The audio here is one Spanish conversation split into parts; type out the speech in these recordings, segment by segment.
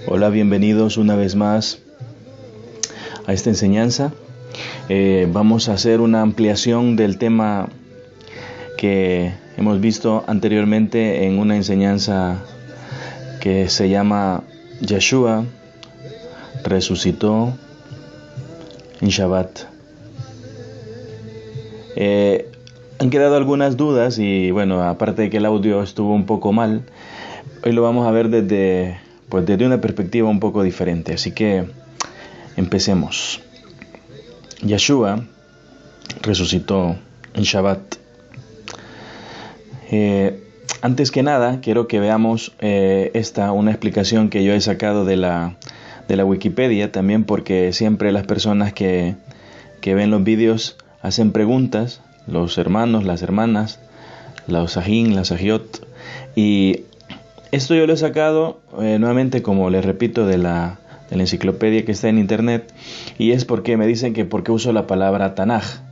Hola, bienvenidos una vez más a esta enseñanza. Vamos a hacer una ampliación del tema que hemos visto anteriormente en una enseñanza que se llama Yeshua resucitó en Shabbat. Han quedado algunas dudas y bueno, aparte de que el audio estuvo un poco mal, hoy lo vamos a ver desde una perspectiva un poco diferente. Así que empecemos. Yeshua resucitó en Shabbat. Antes que nada, quiero que veamos una explicación que yo he sacado de la Wikipedia, también porque siempre las personas que ven los vídeos hacen preguntas, los hermanos, las hermanas, los sajín, las sajiot, y esto yo lo he sacado nuevamente, como les repito, de la enciclopedia que está en internet, y es porque me dicen que por qué uso la palabra Tanaj.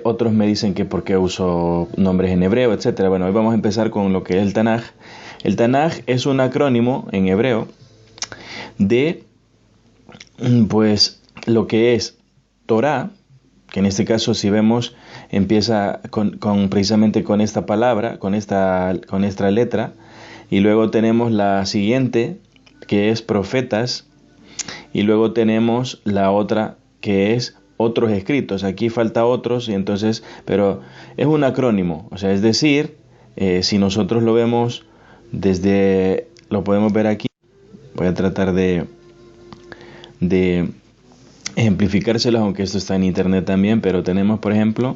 Otros me dicen que por qué uso nombres en hebreo, etcétera. Bueno, hoy vamos a empezar con lo que es el Tanaj. El Tanaj es un acrónimo en hebreo de lo que es Torah, que en este caso, si vemos, empieza precisamente con esta palabra, con esta letra, y luego tenemos la siguiente, que es profetas, y luego tenemos la otra, que es otros escritos. Aquí falta otros, y entonces, pero es un acrónimo, o sea, es decir, si nosotros lo vemos lo podemos ver aquí. Voy a tratar de ejemplificárselos, aunque esto está en internet también, pero tenemos, por ejemplo,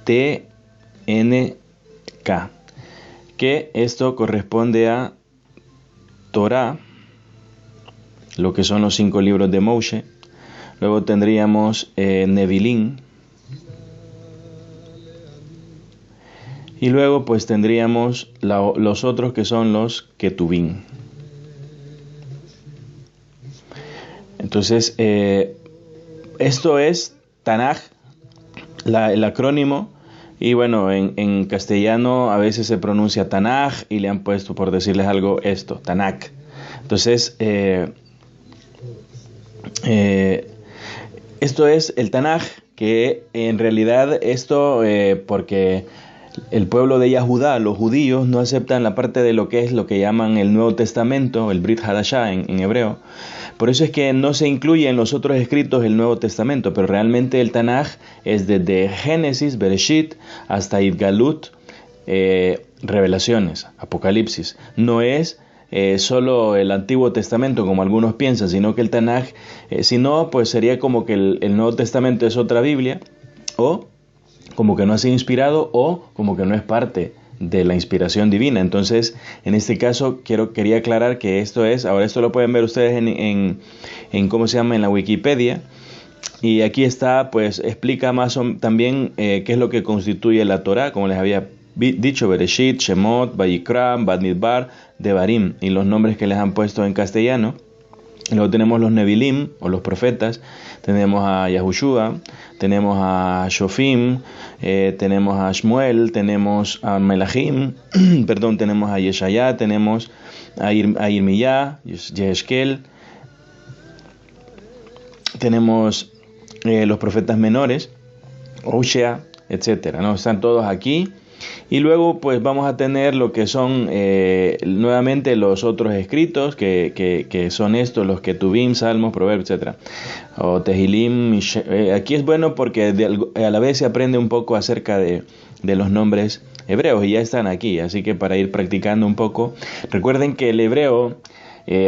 TNK, que esto corresponde a Torah, lo que son los 5 libros de Moshe. Luego tendríamos Nevilim, y luego pues tendríamos los otros, que son los Ketuvim. Entonces, esto es Tanaj, el acrónimo, y bueno, en castellano a veces se pronuncia Tanaj y le han puesto, por decirles algo, esto, Tanakh. Entonces, esto es el Tanaj, que en realidad porque el pueblo de Yahudá, los judíos, no aceptan la parte de lo que llaman el Nuevo Testamento, el Brit Hadashah en hebreo. Por eso es que no se incluye en los otros escritos el Nuevo Testamento, pero realmente el Tanaj es desde Génesis, Bereshit, hasta Idgalut, Revelaciones, Apocalipsis. No es solo el Antiguo Testamento, como algunos piensan, sino que el Tanaj, si no, pues sería como que el Nuevo Testamento es otra Biblia, o como que no ha sido inspirado, o como que no es parte de la inspiración divina. Entonces, en este caso, quería aclarar que ahora esto lo pueden ver ustedes en ¿cómo se llama? En la Wikipedia. Y aquí está, pues, explica también qué es lo que constituye la Torah, como les había dicho, Bereshit, Shemot, Vayikra, Bamidbar, Devarim, y los nombres que les han puesto en castellano. Luego tenemos los Nevilim, o los profetas, tenemos a Yahushua, tenemos a Shofim, tenemos a Shmuel, tenemos a Melachim, tenemos a Yeshaya, tenemos a Irmiyah, Yehezkel, tenemos los profetas menores, Oshea, etcétera, ¿no? Están todos aquí. Y luego pues vamos a tener lo que son nuevamente los otros escritos, que son estos, los Ketuvim, Salmos, Proverbios, etc. O Tehilim. Aquí es bueno porque a la vez se aprende un poco acerca de los nombres hebreos, y ya están aquí, así que para ir practicando un poco. Recuerden que el hebreo,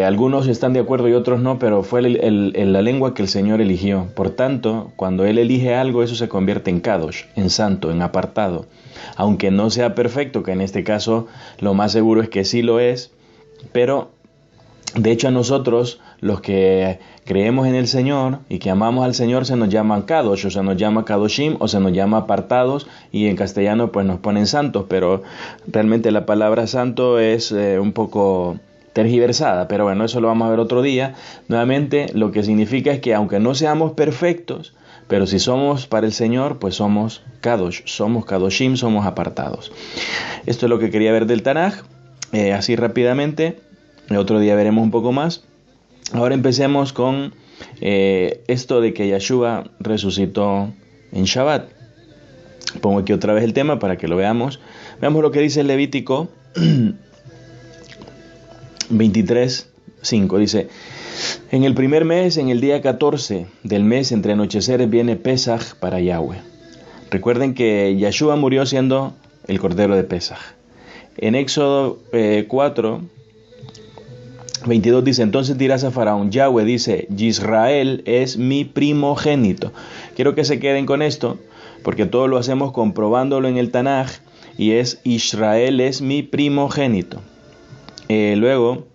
algunos están de acuerdo y otros no, pero fue la lengua que el Señor eligió. Por tanto, cuando Él elige algo, eso se convierte en Kadosh, en santo, en apartado. Aunque no sea perfecto, que en este caso lo más seguro es que sí lo es, pero de hecho a nosotros, los que creemos en el Señor y que amamos al Señor, se nos llama Kadosh, o se nos llama Kadoshim, o se nos llama apartados, y en castellano pues nos ponen santos, pero realmente la palabra santo es un poco tergiversada, pero bueno, eso lo vamos a ver otro día. Nuevamente, lo que significa es que aunque no seamos perfectos, pero si somos para el Señor, pues somos kadosh, somos kadoshim, somos apartados. Esto es lo que quería ver del Tanaj, así rápidamente. Otro día veremos un poco más. Ahora empecemos con esto de que Yeshua resucitó en Shabbat. Pongo aquí otra vez el tema para que lo veamos. Veamos lo que dice el Levítico 23:5. Dice: en el primer mes, en el día 14 del mes, entre anocheceres, viene Pesaj para Yahweh. Recuerden que Yeshua murió siendo el cordero de Pesaj. En Éxodo 4:22 dice: entonces dirás a Faraón, Yahweh dice, Israel es mi primogénito. Quiero que se queden con esto, porque todo lo hacemos comprobándolo en el Tanaj, y es Israel es mi primogénito. Luego,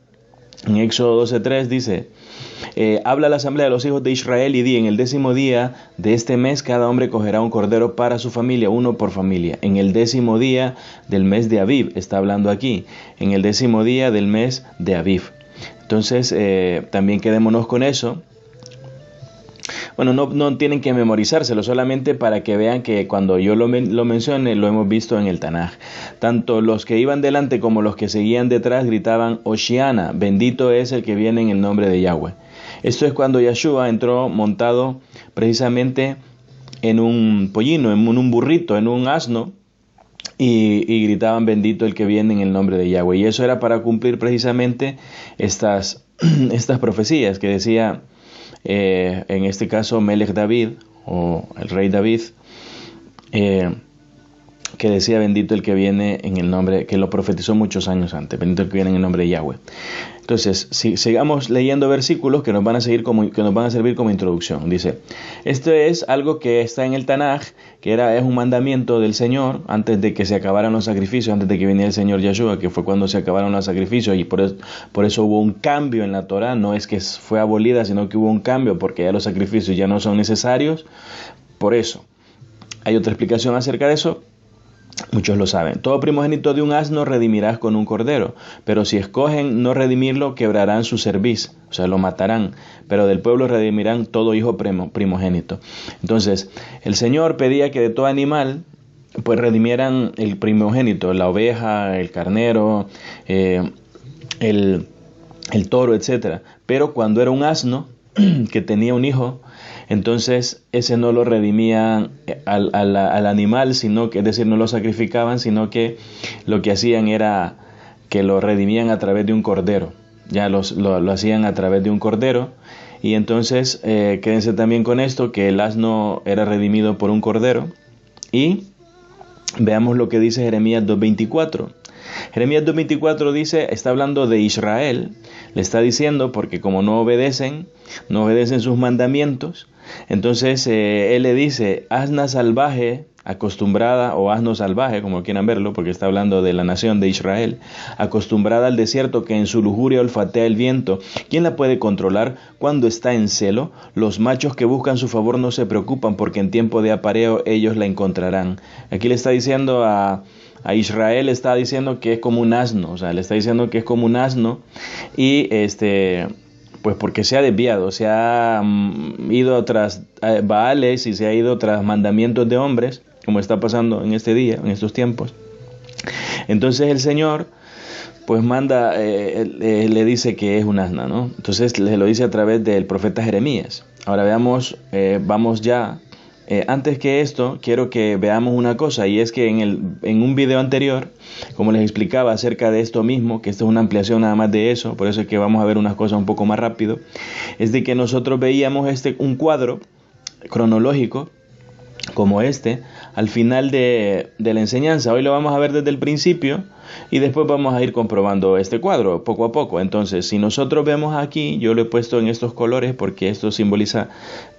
en Éxodo 12:3 dice: habla a la asamblea de los hijos de Israel y di, en el 10º día de este mes cada hombre cogerá un cordero para su familia, uno por familia. En el 10º día del mes de Aviv, está hablando aquí, en el 10º día del mes de Aviv. Entonces, también quedémonos con eso. Bueno, no tienen que memorizárselo, solamente para que vean que cuando yo lo mencione, lo hemos visto en el Tanaj. Tanto los que iban delante como los que seguían detrás gritaban, Hoshiana, bendito es el que viene en el nombre de Yahweh. Esto es cuando Yeshua entró montado precisamente en un pollino, en un burrito, en un asno, y gritaban, bendito el que viene en el nombre de Yahweh. Y eso era para cumplir precisamente estas profecías que decía, en este caso, Melech David, o el rey David, que decía, bendito el que viene en el nombre, que lo profetizó muchos años antes, bendito el que viene en el nombre de Yahweh. Entonces, si sigamos leyendo versículos que nos van a servir como introducción. Dice: esto es algo que está en el Tanaj, que es un mandamiento del Señor antes de que se acabaran los sacrificios, antes de que viniera el Señor Yeshua, que fue cuando se acabaron los sacrificios, y por eso hubo un cambio en la Torah. No es que fue abolida, sino que hubo un cambio porque ya los sacrificios ya no son necesarios. Por eso, hay otra explicación acerca de eso. Muchos lo saben. Todo primogénito de un asno redimirás con un cordero, pero si escogen no redimirlo, quebrarán su cerviz, o sea, lo matarán, pero del pueblo redimirán todo hijo primogénito. Entonces, el Señor pedía que de todo animal, pues redimieran el primogénito, la oveja, el carnero, el toro, etcétera. Pero cuando era un asno que tenía un hijo, entonces ese no lo redimían al animal, sino que, es decir, no lo sacrificaban, sino que lo que hacían era que lo redimían a través de un cordero. Ya lo hacían a través de un cordero. Y entonces quédense también con esto, que el asno era redimido por un cordero. Y veamos lo que dice Jeremías 2:24. Jeremías 2:24 dice, está hablando de Israel, le está diciendo, porque como no obedecen sus mandamientos, entonces él le dice, asna salvaje acostumbrada, o asno salvaje, como quieran verlo, porque está hablando de la nación de Israel, acostumbrada al desierto, que en su lujuria olfatea el viento, ¿quién la puede controlar cuando está en celo? Los machos que buscan su favor no se preocupan, porque en tiempo de apareo ellos la encontrarán. Aquí le está diciendo a Israel, está diciendo que es como un asno, o sea, le está diciendo que es como un asno, y pues porque se ha desviado, se ha ido tras Baales y se ha ido tras mandamientos de hombres, como está pasando en este día, en estos tiempos. Entonces el Señor pues manda, le dice que es un asna, ¿no? Entonces le lo dice a través del profeta Jeremías. Ahora veamos, vamos ya. Antes que esto, quiero que veamos una cosa, y es que en un video anterior, como les explicaba acerca de esto mismo, que esto es una ampliación nada más de eso, por eso es que vamos a ver unas cosas un poco más rápido, es de que nosotros veíamos un cuadro cronológico como al final de la enseñanza. Hoy lo vamos a ver desde el principio y después vamos a ir comprobando este cuadro poco a poco. Entonces, si nosotros vemos aquí, yo lo he puesto en estos colores porque esto simboliza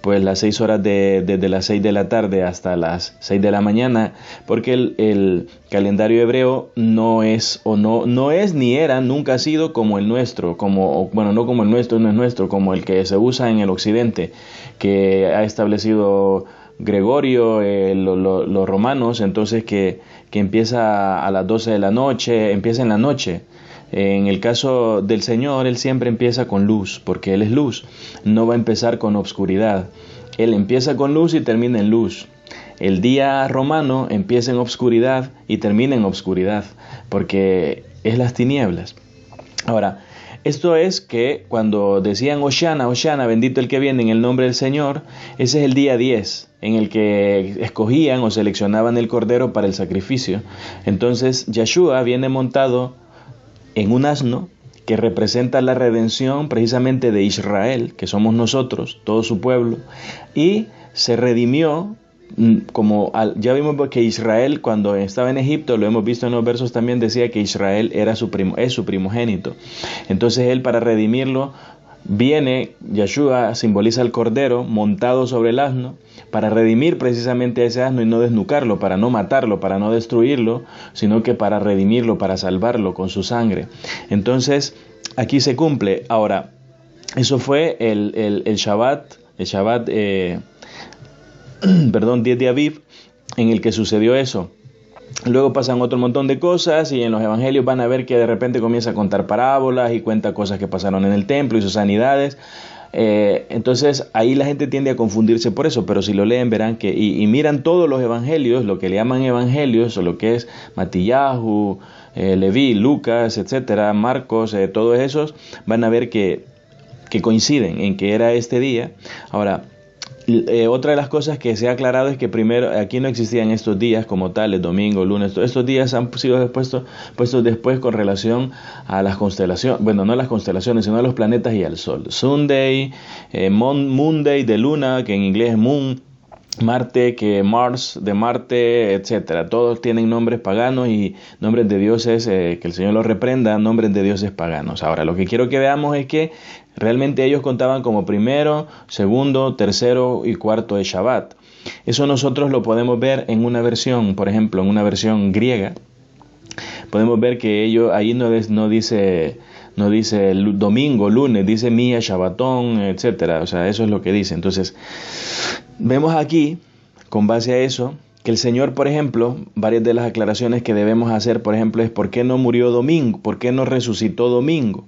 pues las 6 horas desde las 6 de la tarde hasta las 6 de la mañana, porque el calendario hebreo no es ni era, nunca ha sido como el nuestro, no como el nuestro, no es nuestro, como el que se usa en el occidente, que ha establecido Gregorio, los romanos, entonces que empieza a las 12 de la noche, empieza en la noche, En el caso del Señor, Él siempre empieza con luz, porque Él es luz. No va a empezar con obscuridad. Él empieza con luz y termina en luz. El día romano empieza en obscuridad y termina en obscuridad, porque es las tinieblas. Ahora, esto es que cuando decían Hoshana, Hoshana, bendito el que viene en el nombre del Señor, ese es el día 10 en el que escogían o seleccionaban el cordero para el sacrificio. Entonces, Yeshua viene montado en un asno que representa la redención precisamente de Israel, que somos nosotros, todo su pueblo, y se redimió. Ya vimos que Israel, cuando estaba en Egipto, lo hemos visto en los versos también, decía que Israel es su primogénito. Entonces él, para redimirlo, viene, Yeshua simboliza al cordero montado sobre el asno, para redimir precisamente a ese asno y no desnucarlo, para no matarlo, para no destruirlo, sino que para redimirlo, para salvarlo con su sangre. Entonces aquí se cumple. Ahora, eso fue el Shabbat, 10 de Aviv, en el que sucedió eso. Luego pasan otro montón de cosas y en los evangelios van a ver que de repente comienza a contar parábolas y cuenta cosas que pasaron en el templo y sus sanidades. Entonces ahí la gente tiende a confundirse por eso, pero si lo leen verán que, y miran todos los evangelios, lo que le llaman evangelios, o lo que es Matillahu, Leví, Lucas, etcétera, Marcos, todos esos, van a ver que coinciden en que era este día. Ahora, otra de las cosas que se ha aclarado es que primero aquí no existían estos días como tales, domingo, lunes. Estos días han sido puestos después con relación a las constelaciones, bueno, no a las constelaciones, sino a los planetas y al sol. Sunday, Monday de luna, que en inglés es moon, Marte, que Mars, de Marte, etcétera. Todos tienen nombres paganos y nombres de dioses, que el Señor los reprenda, nombres de dioses paganos. Ahora, lo que quiero que veamos es que realmente ellos contaban como primero, segundo, tercero y cuarto de Shabbat. Eso nosotros lo podemos ver en una versión, por ejemplo, en una versión griega. Podemos ver que ellos ahí no dice el domingo, lunes, dice Mía, Shabbatón, etcétera. O sea, eso es lo que dice. Entonces, vemos aquí, con base a eso, que el Señor, por ejemplo, varias de las aclaraciones que debemos hacer, por ejemplo, es ¿por qué no murió domingo? ¿Por qué no resucitó domingo?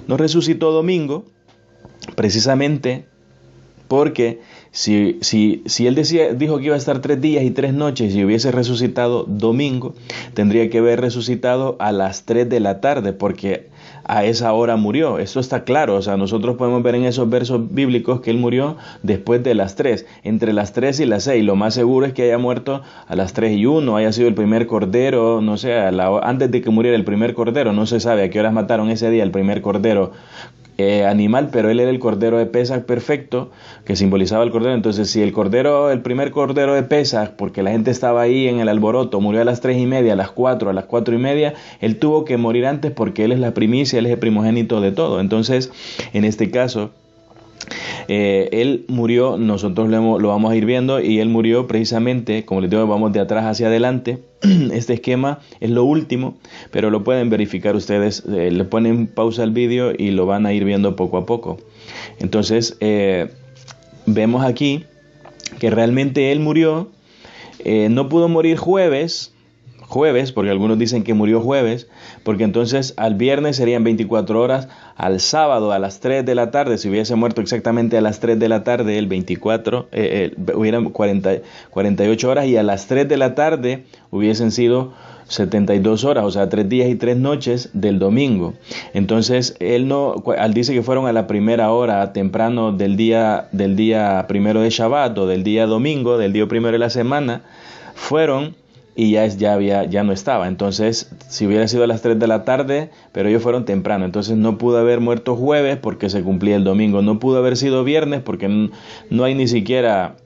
No resucitó domingo precisamente porque si él dijo que iba a estar 3 días y 3 noches y hubiese resucitado domingo, tendría que haber resucitado a las 3 de la tarde, porque a esa hora murió. Esto está claro. O sea, nosotros podemos ver en esos versos bíblicos que él murió después de las 3, entre las 3 y las 6. Lo más seguro es que haya muerto a las 3 y 1, haya sido el primer cordero, no sé, antes de que muriera el primer cordero. No se sabe a qué horas mataron ese día el primer cordero animal, pero él era el cordero de Pesaj perfecto, que simbolizaba el cordero. Entonces, si el primer cordero de Pesaj, porque la gente estaba ahí en el alboroto, murió a las 3:30, a las 4, a las 4:30, él tuvo que morir antes porque él es la primicia, él es el primogénito de todo. Entonces, en este caso, él murió, nosotros lo vamos a ir viendo, y él murió precisamente, como les digo, vamos de atrás hacia adelante. Este esquema es lo último, pero lo pueden verificar ustedes, le ponen pausa al vídeo y lo van a ir viendo poco a poco. Entonces, vemos aquí que realmente él murió, no pudo morir jueves, porque algunos dicen que murió jueves, porque entonces al viernes serían 24 horas, al sábado a las 3 de la tarde, si hubiese muerto exactamente a las 3 de la tarde, el 24, hubieran 48 horas, y a las 3 de la tarde hubiesen sido 72 horas, o sea, 3 días y 3 noches del domingo. Entonces, él dice que fueron a la primera hora, temprano del día primero de Shabbat, o del día domingo, del día primero de la semana, fueron, y ya no estaba. Entonces, si hubiera sido a las 3 de la tarde, pero ellos fueron temprano, entonces no pudo haber muerto jueves porque se cumplía el domingo, no pudo haber sido viernes porque no hay ni siquiera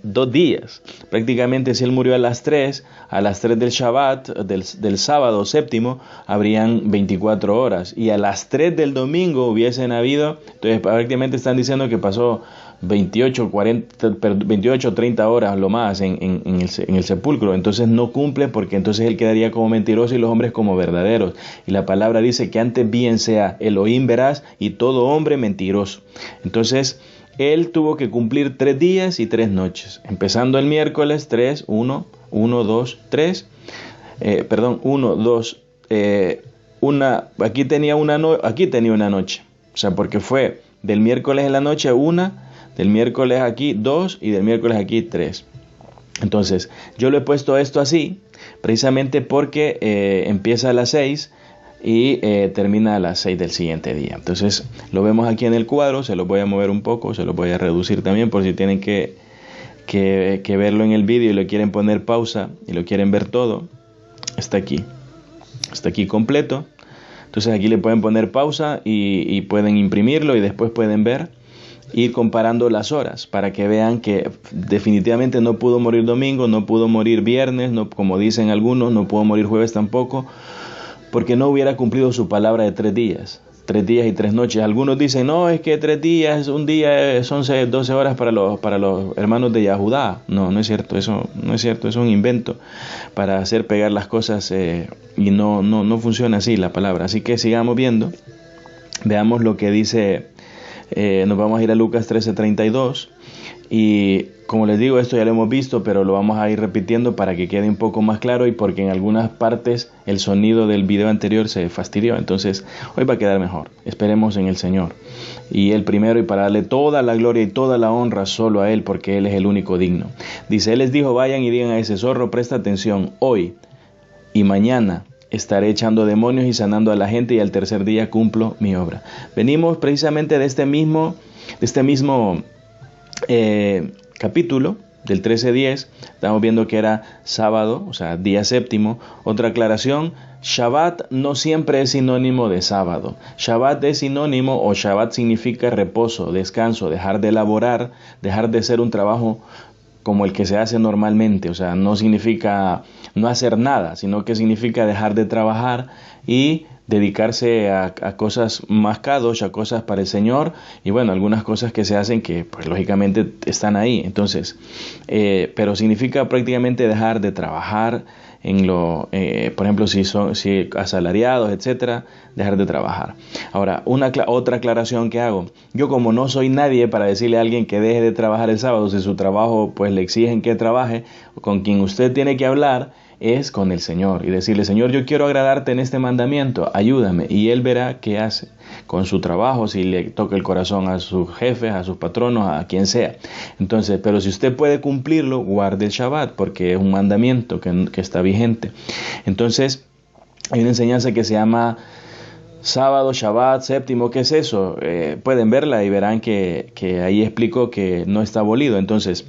2 días. Prácticamente, si él murió a las 3 del Shabbat, del sábado séptimo, habrían 24 horas, y a las 3 del domingo hubiesen habido, entonces prácticamente están diciendo que pasó 28, 30 horas lo más en el sepulcro. Entonces no cumple, porque entonces él quedaría como mentiroso y los hombres como verdaderos. Y la palabra dice que antes bien sea Elohim veraz y todo hombre mentiroso. Entonces él tuvo que cumplir 3 días y 3 noches, empezando el miércoles 3, 1, 2, 3, 1, 2, aquí tenía una noche, o sea, porque fue del miércoles en la noche 1, del miércoles aquí 2 y del miércoles aquí 3. Entonces, yo lo he puesto esto así, precisamente porque empieza a las 6 y termina a las 6 del siguiente día. Entonces, lo vemos aquí en el cuadro, se lo voy a mover un poco, se lo voy a reducir también por si tienen que verlo en el vídeo y lo quieren poner pausa y lo quieren ver todo. Está aquí completo. Entonces aquí le pueden poner pausa y pueden imprimirlo y después pueden ver, ir comparando las horas para que vean que definitivamente no pudo morir domingo, no pudo morir viernes, no, como dicen algunos, no pudo morir jueves tampoco, porque no hubiera cumplido su palabra de 3 días. 3 días y 3 noches. Algunos dicen, no, es que 3 días, un día es 11, 12 horas para los hermanos de Yahudá. No es cierto, eso no es cierto, es un invento para hacer pegar las cosas y no funciona así la palabra. Así que sigamos viendo, veamos lo que dice, nos vamos a ir a Lucas 13:32 y como les digo, esto ya lo hemos visto, pero lo vamos a ir repitiendo para que quede un poco más claro y porque en algunas partes el sonido del video anterior se fastidió. Entonces, hoy va a quedar mejor. Esperemos en el Señor. Y Él primero, y para darle toda la gloria y toda la honra solo a Él, porque Él es el único digno. Dice, Él les dijo, vayan y digan a ese zorro, presta atención, hoy y mañana estaré echando demonios y sanando a la gente y al tercer día cumplo mi obra. Venimos precisamente de este mismo capítulo del 13:10, estamos viendo que era sábado, o sea, día séptimo. Otra aclaración, Shabbat no siempre es sinónimo de sábado. Shabbat es sinónimo, o Shabbat significa reposo, descanso, dejar de elaborar, dejar de hacer un trabajo como el que se hace normalmente. O sea, no significa no hacer nada, sino que significa dejar de trabajar y dedicarse a cosas más kadosh, a cosas para el Señor, y bueno, algunas cosas que se hacen que pues lógicamente están ahí. Entonces, pero significa prácticamente dejar de trabajar en por ejemplo, si asalariados, etcétera, dejar de trabajar. Ahora, otra aclaración que hago, yo como no soy nadie para decirle a alguien que deje de trabajar el sábado, si su trabajo pues le exigen que trabaje, con quien usted tiene que hablar es con el Señor y decirle, Señor, yo quiero agradarte en este mandamiento, ayúdame, y Él verá qué hace con su trabajo, si le toca el corazón a sus jefes, a sus patronos, a quien sea. Entonces, pero si usted puede cumplirlo, guarde el Shabbat, porque es un mandamiento que está vigente. Entonces, hay una enseñanza que se llama sábado, Shabbat, séptimo. ¿Qué es eso? Pueden verla y verán que ahí explico que no está abolido. Entonces,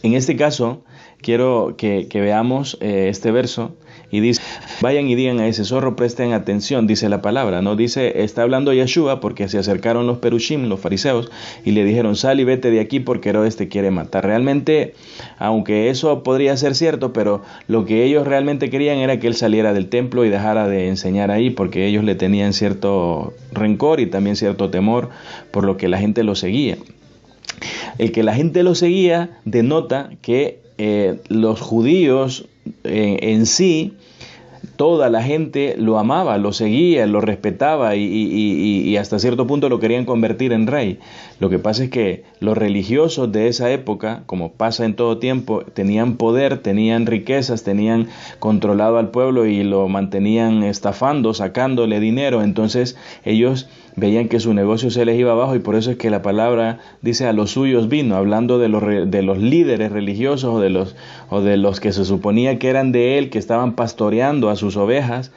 en este caso, quiero que veamos este verso y dice, vayan y digan a ese zorro, presten atención, dice la palabra, ¿no? Dice, está hablando Yeshua porque se acercaron los perushim, los fariseos, y le dijeron, sal y vete de aquí porque Herodes te quiere matar. Realmente, aunque eso podría ser cierto, pero lo que ellos realmente querían era que él saliera del templo y dejara de enseñar ahí, porque ellos le tenían cierto rencor y también cierto temor por lo que la gente lo seguía. El que la gente lo seguía denota que los judíos en sí, toda la gente lo amaba, lo seguía, lo respetaba y hasta cierto punto lo querían convertir en rey. Lo que pasa es que los religiosos de esa época, como pasa en todo tiempo, tenían poder, tenían riquezas, tenían controlado al pueblo y lo mantenían estafando, sacándole dinero. Entonces ellos veían que su negocio se les iba abajo y por eso es que la palabra dice a los suyos vino, hablando de los líderes religiosos o de los que se suponía que eran de él, que estaban pastoreando a sus ovejas,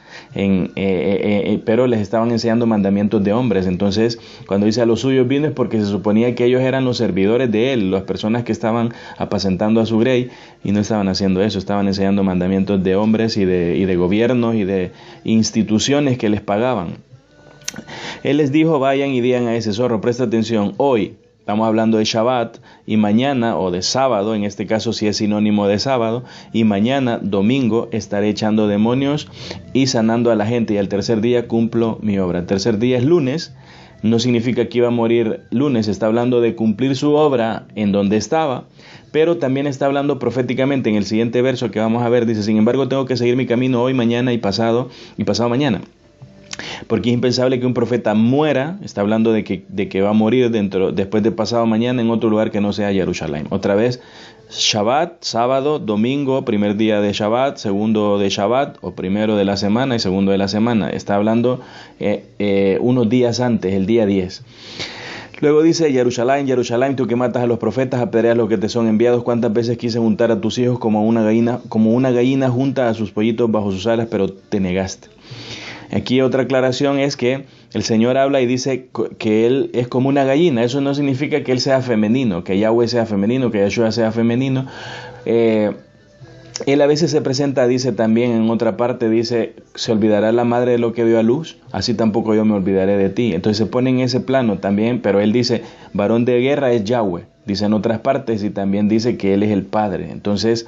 pero les estaban enseñando mandamientos de hombres. Entonces, cuando dice a los suyos vino es porque se suponía que ellos eran los servidores de él, las personas que estaban apacentando a su grey, y no estaban haciendo eso, estaban enseñando mandamientos de hombres y de gobiernos y de instituciones que les pagaban. Él les dijo, vayan y digan a ese zorro, presta atención, hoy, estamos hablando de Shabbat, y mañana, o de sábado, en este caso sí es sinónimo de sábado, y mañana, domingo, estaré echando demonios y sanando a la gente, y al tercer día cumplo mi obra. El tercer día es lunes, no significa que iba a morir lunes, está hablando de cumplir su obra en donde estaba, pero también está hablando proféticamente en el siguiente verso que vamos a ver, dice, sin embargo tengo que seguir mi camino hoy, mañana y pasado mañana. porque es impensable que un profeta muera, está hablando de que va a morir después de pasado mañana en otro lugar que no sea Jerusalén. Otra vez, Shabbat, sábado, domingo, primer día de Shabbat, segundo de Shabbat, o primero de la semana y segundo de la semana. Está hablando unos días antes, el día 10. Luego dice, Jerusalén, Jerusalén, tú que matas a los profetas, apedreas los que te son enviados. ¿Cuántas veces quise juntar a tus hijos como una gallina junta a sus pollitos bajo sus alas, pero te negaste? Aquí otra aclaración es que el Señor habla y dice que Él es como una gallina. Eso no significa que Él sea femenino, que Yahweh sea femenino, que Yeshua sea femenino. Él a veces se presenta, dice también en otra parte, dice, ¿se olvidará la madre de lo que dio a luz? Así tampoco yo me olvidaré de ti. Entonces se pone en ese plano también, pero Él dice, varón de guerra es Yahweh. Dice en otras partes y también dice que Él es el Padre. Entonces,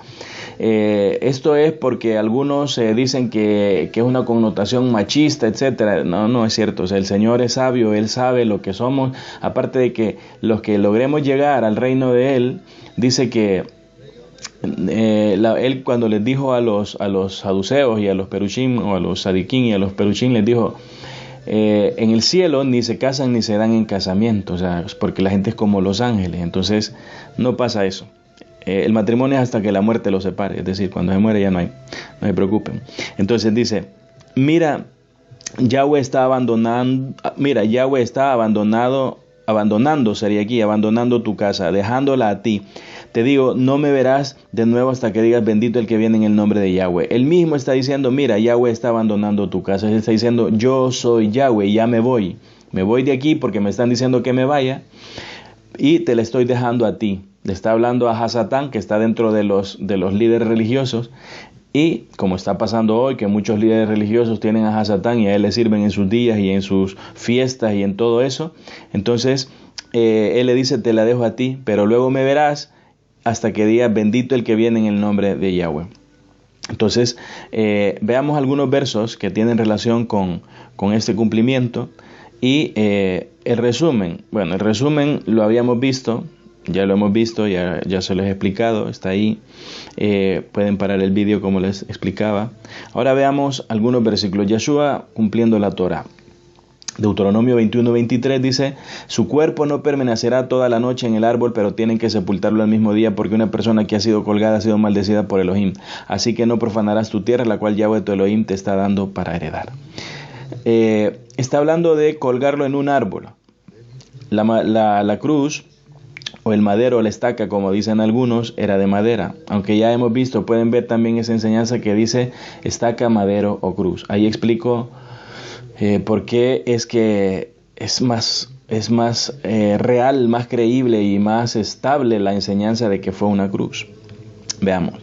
esto es porque algunos dicen que es una connotación machista, etcétera. No es cierto. O sea, el Señor es sabio, Él sabe lo que somos. Aparte de que los que logremos llegar al reino de Él, dice que Él cuando les dijo a los saduceos y a los perushim, o a los sadiquín y a los perushim, les dijo, en el cielo ni se casan ni se dan en casamiento, o sea, porque la gente es como los ángeles. Entonces no pasa eso. El matrimonio es hasta que la muerte los separe, es decir, cuando se muere ya no se preocupen. Entonces dice, Yahweh está abandonando tu casa, dejándola a ti. Te digo, no me verás de nuevo hasta que digas bendito el que viene en el nombre de Yahweh. Él mismo está diciendo, mira, Yahweh está abandonando tu casa. Él está diciendo, yo soy Yahweh, ya me voy de aquí porque me están diciendo que me vaya y te la estoy dejando a ti. Le está hablando a Hasatán, que está dentro de los líderes religiosos. Y como está pasando hoy, que muchos líderes religiosos tienen a Hasatán y a él le sirven en sus días y en sus fiestas y en todo eso. Entonces, él le dice, te la dejo a ti, pero luego me verás hasta que diga bendito el que viene en el nombre de Yahweh. Entonces, veamos algunos versos que tienen relación con este cumplimiento. Y el resumen lo habíamos visto. Ya lo hemos visto, ya se lo he explicado, está ahí. Pueden parar el vídeo como les explicaba. Ahora veamos algunos versículos. Yeshua cumpliendo la Torah. Deuteronomio 21:23 dice, su cuerpo no permanecerá toda la noche en el árbol, pero tienen que sepultarlo al mismo día, porque una persona que ha sido colgada ha sido maldecida por Elohim. Así que no profanarás tu tierra, la cual Yahweh tu Elohim te está dando para heredar. Está hablando de colgarlo en un árbol. La cruz, o el madero, o la estaca, como dicen algunos, era de madera. Aunque ya hemos visto, pueden ver también esa enseñanza que dice estaca, madero o cruz. Ahí explico por qué es que es más real, más creíble y más estable la enseñanza de que fue una cruz. Veamos.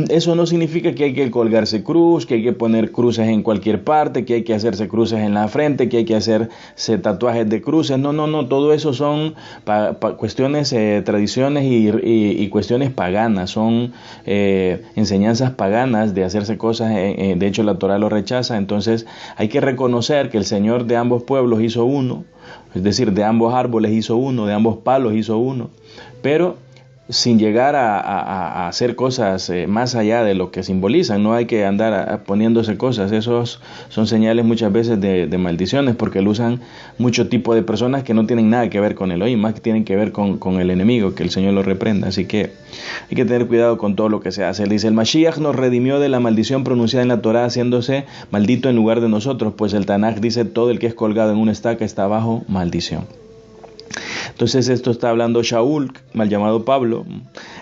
Eso no significa que hay que colgarse cruz, que hay que poner cruces en cualquier parte, que hay que hacerse cruces en la frente, que hay que hacerse tatuajes de cruces. No, todo eso son cuestiones, tradiciones y cuestiones paganas, son enseñanzas paganas de hacerse cosas, de hecho la Torah lo rechaza. Entonces hay que reconocer que el Señor de ambos pueblos hizo uno, es decir, de ambos árboles hizo uno, de ambos palos hizo uno, pero sin llegar a hacer cosas más allá de lo que simbolizan. No hay que andar poniéndose cosas. Esos son señales muchas veces de maldiciones, porque lo usan mucho tipo de personas que no tienen nada que ver con Elohim, más que tienen que ver con el enemigo, que el Señor lo reprenda. Así que hay que tener cuidado con todo lo que se hace. Él dice, el Mashiach nos redimió de la maldición pronunciada en la Torah, haciéndose maldito en lugar de nosotros, pues el Tanaj dice, todo el que es colgado en una estaca está bajo maldición. Entonces esto está hablando Shaul, mal llamado Pablo,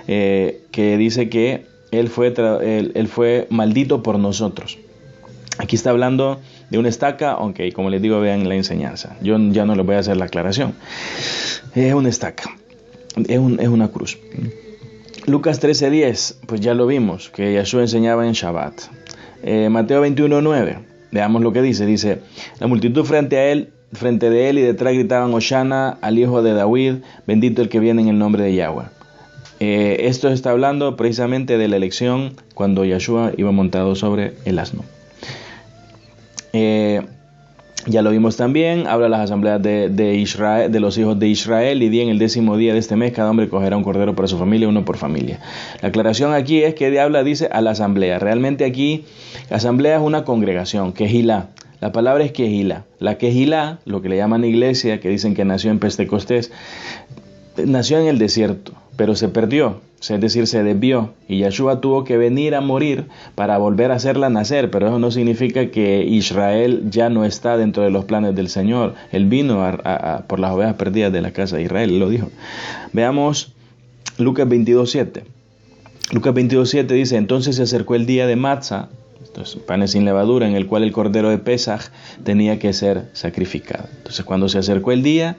que dice que él fue maldito por nosotros. Aquí está hablando de una estaca, aunque como les digo, vean la enseñanza. Yo ya no les voy a hacer la aclaración. Es una estaca, es una cruz. Lucas 13:10, pues ya lo vimos, que Yeshua enseñaba en Shabbat. Mateo 21:9, veamos lo que dice, la multitud frente de él y detrás gritaban Hoshana al hijo de David, bendito el que viene en el nombre de Yahweh. Esto está hablando precisamente de la elección cuando Yeshua iba montado sobre el asno. Ya lo vimos también, habla las asambleas de Israel, de los hijos de Israel, y en el 10º día de este mes cada hombre cogerá un cordero para su familia, uno por familia. La aclaración aquí es que habla, dice, a la asamblea. Realmente aquí, la asamblea es una congregación, quejilá. La palabra es quejilá. La quejilá, lo que le llaman iglesia, que dicen que nació en Pentecostés, nació en el desierto, pero se perdió, es decir, se desvió, y Yeshua tuvo que venir a morir para volver a hacerla nacer, pero eso no significa que Israel ya no está dentro de los planes del Señor. Él vino por las ovejas perdidas de la casa de Israel, lo dijo. Veamos Lucas 22:7. Lucas 22:7 dice: entonces se acercó el día de Matzah, entonces, panes sin levadura, en el cual el cordero de Pesaj tenía que ser sacrificado. Entonces, cuando se acercó el día,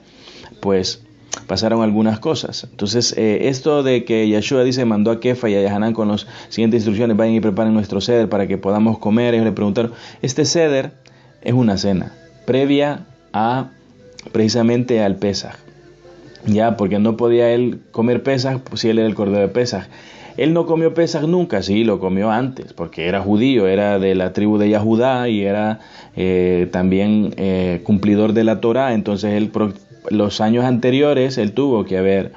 pues pasaron algunas cosas. Entonces, esto de que Yeshua dice, mandó a Kefa y a Yahanan con las siguientes instrucciones: vayan y preparen nuestro ceder para que podamos comer. Ellos le preguntaron, este ceder es una cena previa a precisamente al Pesaj, ya, porque no podía él comer Pesaj, pues si él era el cordero de Pesaj. Él no comió Pesaj nunca, sí, lo comió antes, porque era judío, era de la tribu de Yahudá y era también cumplidor de la Torá. Entonces él, los años anteriores, él tuvo que haber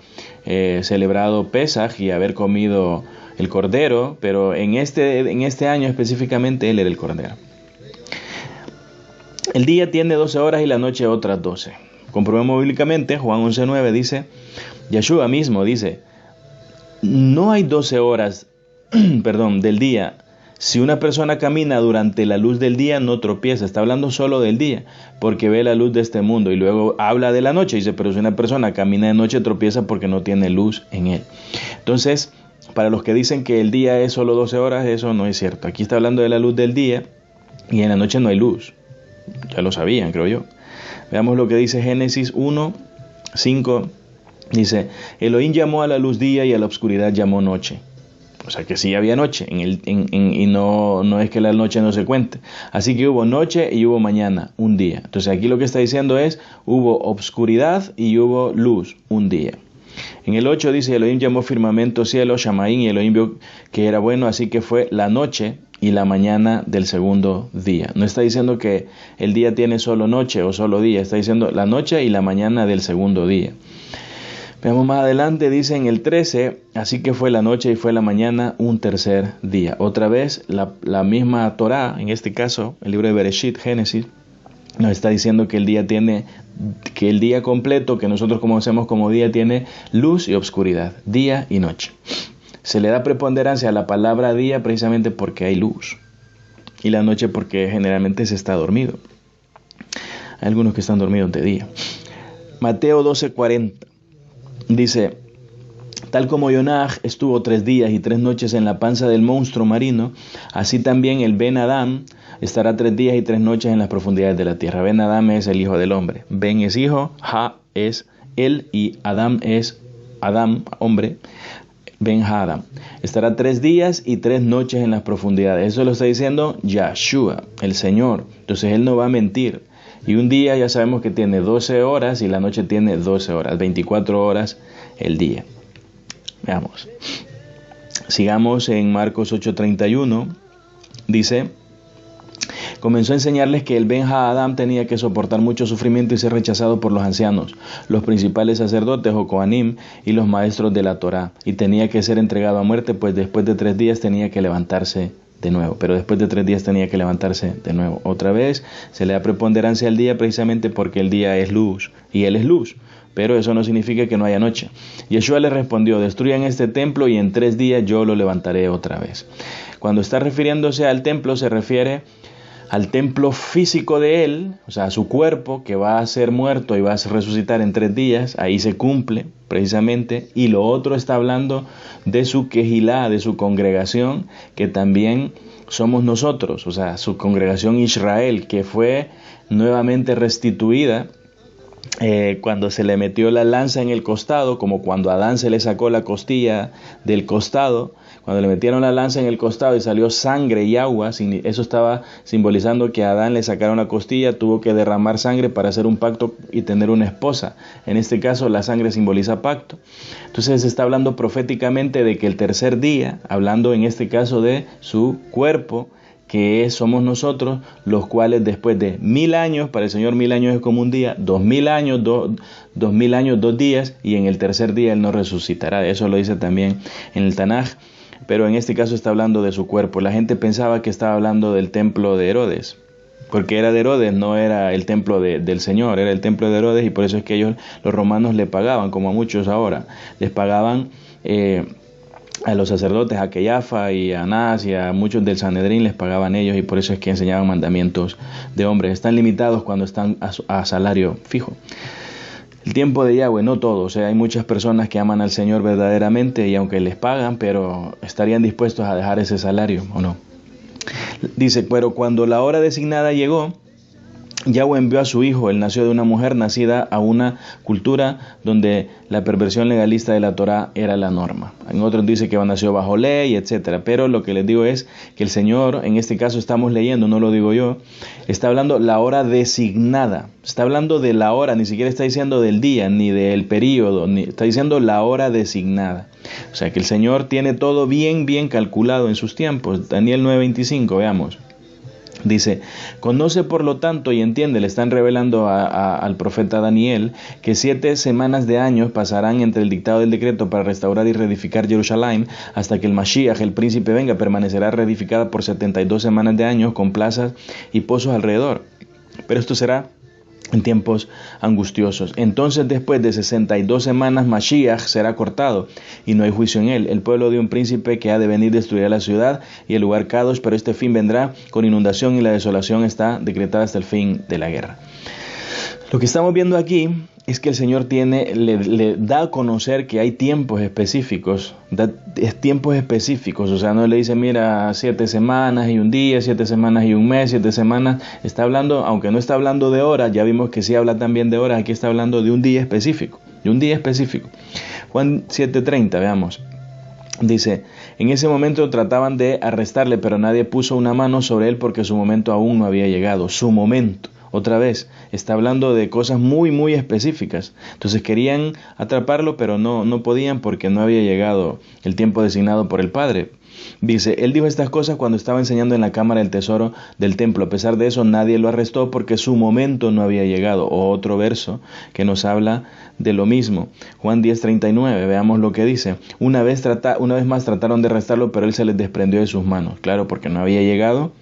celebrado Pesaj y haber comido el cordero, pero en este año específicamente él era el cordero. El día tiene 12 horas y la noche otras 12. Comprobemos bíblicamente, Juan 11:9 dice, Yeshua mismo dice, no hay 12 horas del día. Si una persona camina durante la luz del día, no tropieza. Está hablando solo del día, porque ve la luz de este mundo. Y luego habla de la noche. Dice, pero si una persona camina de noche, tropieza porque no tiene luz en él. Entonces, para los que dicen que el día es solo 12 horas, eso no es cierto. Aquí está hablando de la luz del día y en la noche no hay luz. Ya lo sabían, creo yo. Veamos lo que dice Génesis 1:5. Dice, Elohim llamó a la luz día y a la oscuridad llamó noche. O sea que sí había noche, y no es que la noche no se cuente. Así que hubo noche y hubo mañana, un día. Entonces aquí lo que está diciendo es, hubo obscuridad y hubo luz, un día. En el 8 dice, Elohim llamó firmamento cielo, Shamaín, y Elohim vio que era bueno, así que fue la noche y la mañana del segundo día. No está diciendo que el día tiene solo noche o solo día, está diciendo la noche y la mañana del segundo día. Veamos más adelante, dice en el 13, así que fue la noche y fue la mañana, un tercer día. Otra vez, la misma Torá, en este caso, el libro de Bereshit, Génesis, nos está diciendo que el día completo, que nosotros conocemos como día, tiene luz y obscuridad, día y noche. Se le da preponderancia a la palabra día precisamente porque hay luz, y la noche porque generalmente se está dormido. Hay algunos que están dormidos de día. Mateo 12:40. Dice, tal como Jonah estuvo 3 días y 3 noches en la panza del monstruo marino, así también el Ben Adam estará 3 días y 3 noches en las profundidades de la tierra. Ben Adam es el hijo del hombre. Ben es hijo, Ha es él y Adam es Adam, hombre. Ben Adam estará 3 días y 3 noches en las profundidades. Eso lo está diciendo Yeshua, el Señor. Entonces él no va a mentir. Y un día ya sabemos que tiene 12 horas y la noche tiene 12 horas, 24 horas el día. Veamos. Sigamos en Marcos 8:31. Dice, comenzó a enseñarles que el Ben Adam tenía que soportar mucho sufrimiento y ser rechazado por los ancianos, los principales sacerdotes o Kohanim y los maestros de la Torá, y tenía que ser entregado a muerte, pues después de 3 días tenía que levantarse de nuevo. Pero después de 3 días tenía que levantarse de nuevo. Otra vez se le da preponderancia al día precisamente porque el día es luz y él es luz. Pero eso no significa que no haya noche. Yeshua le respondió, destruyan este templo y en 3 días yo lo levantaré otra vez. Cuando está refiriéndose al templo se refiere al templo físico de él, o sea, a su cuerpo que va a ser muerto y va a resucitar en 3 días, ahí se cumple precisamente, y lo otro está hablando de su quejilá, de su congregación, que también somos nosotros, o sea, su congregación Israel, que fue nuevamente restituida cuando se le metió la lanza en el costado, como cuando a Adán se le sacó la costilla del costado. Cuando le metieron la lanza en el costado y salió sangre y agua, eso estaba simbolizando que a Adán le sacaron la costilla, tuvo que derramar sangre para hacer un pacto y tener una esposa. En este caso la sangre simboliza pacto. Entonces se está hablando proféticamente de que el tercer día, hablando en este caso de su cuerpo, somos nosotros, los cuales después de 1000 años, para el Señor 1000 años es como un día, 2000 años, 2000 años, 2 días, y en el tercer día Él nos resucitará. Eso lo dice también en el Tanaj, pero en este caso está hablando de su cuerpo. La gente pensaba que estaba hablando del templo de Herodes, porque era de Herodes, no era el templo del Señor, era el templo de Herodes, y por eso es que ellos, los romanos, le pagaban, como a muchos ahora, les pagaban a los sacerdotes, a Cayafa y a Anás y a muchos del Sanedrín les pagaban ellos, y por eso es que enseñaban mandamientos de hombres. Están limitados cuando están a salario fijo. El tiempo de Yahweh, no todo, o sea, hay muchas personas que aman al Señor verdaderamente y aunque les pagan, pero estarían dispuestos a dejar ese salario, ¿o no? Dice, pero cuando la hora designada llegó, Yahweh envió a su hijo. Él nació de una mujer nacida a una cultura donde la perversión legalista de la Torá era la norma. En otros dice que nació bajo ley, etcétera. Pero lo que les digo es que el Señor, en este caso estamos leyendo, no lo digo yo, está hablando la hora designada. Está hablando de la hora, ni siquiera está diciendo del día, ni del período, está diciendo la hora designada. O sea que el Señor tiene todo bien calculado en sus tiempos. Daniel 9:25, veamos. Dice, conoce por lo tanto y entiende, le están revelando al profeta Daniel, que 7 semanas de años pasarán entre el dictado del decreto para restaurar y reedificar Jerusalén, hasta que el Mashiach, el príncipe, venga. Permanecerá reedificada por 72 semanas de años, con plazas y pozos alrededor. Pero esto será en tiempos angustiosos. Entonces, después de 62 semanas, Mashiach será cortado y no hay juicio en él. El pueblo de un príncipe que ha de venir destruirá la ciudad y el lugar Kadosh, pero este fin vendrá con inundación y la desolación está decretada hasta el fin de la guerra. Lo que estamos viendo aquí es que el Señor le da a conocer que hay tiempos específicos, o sea, no le dice, mira, 7 semanas y un día, 7 semanas y un mes, 7 semanas, está hablando, aunque no está hablando de horas, ya vimos que sí habla también de horas, aquí está hablando de un día específico, Juan 7:30, veamos. Dice, en ese momento trataban de arrestarle, pero nadie puso una mano sobre él porque su momento aún no había llegado, su momento. Otra vez, está hablando de cosas muy específicas. Entonces querían atraparlo, pero no podían porque no había llegado el tiempo designado por el Padre. Dice, él dijo estas cosas cuando estaba enseñando en la cámara del tesoro del templo. A pesar de eso, nadie lo arrestó porque su momento no había llegado. O otro verso que nos habla de lo mismo. Juan 10:39, veamos lo que dice. Una vez más trataron de arrestarlo, pero él se les desprendió de sus manos. Claro, porque no había llegado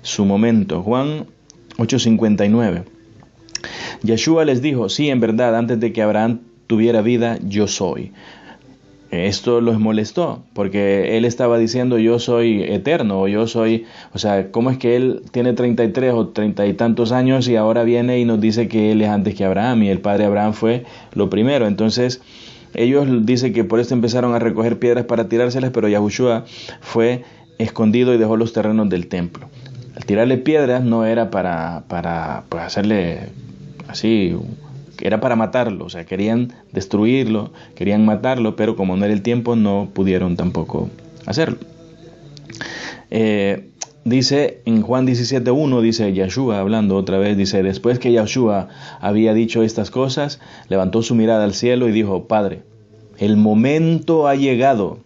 su momento. Juan 8:59. Yeshua les dijo, sí, en verdad, antes de que Abraham tuviera vida, yo soy. Esto los molestó, porque él estaba diciendo, yo soy eterno, o sea, ¿cómo es que él tiene 33 o 30 y tantos años y ahora viene y nos dice que él es antes que Abraham y el padre Abraham fue lo primero? Entonces, ellos dicen que por esto empezaron a recoger piedras para tirárselas, pero Yahushua fue escondido y dejó los terrenos del templo. Al tirarle piedras no era para pues hacerle así, era para matarlo, o sea, querían destruirlo, querían matarlo, pero como no era el tiempo, no pudieron tampoco hacerlo. Dice en Juan 17:1, dice Yeshua, hablando otra vez, dice, después que Yeshua había dicho estas cosas, levantó su mirada al cielo y dijo, Padre, el momento ha llegado,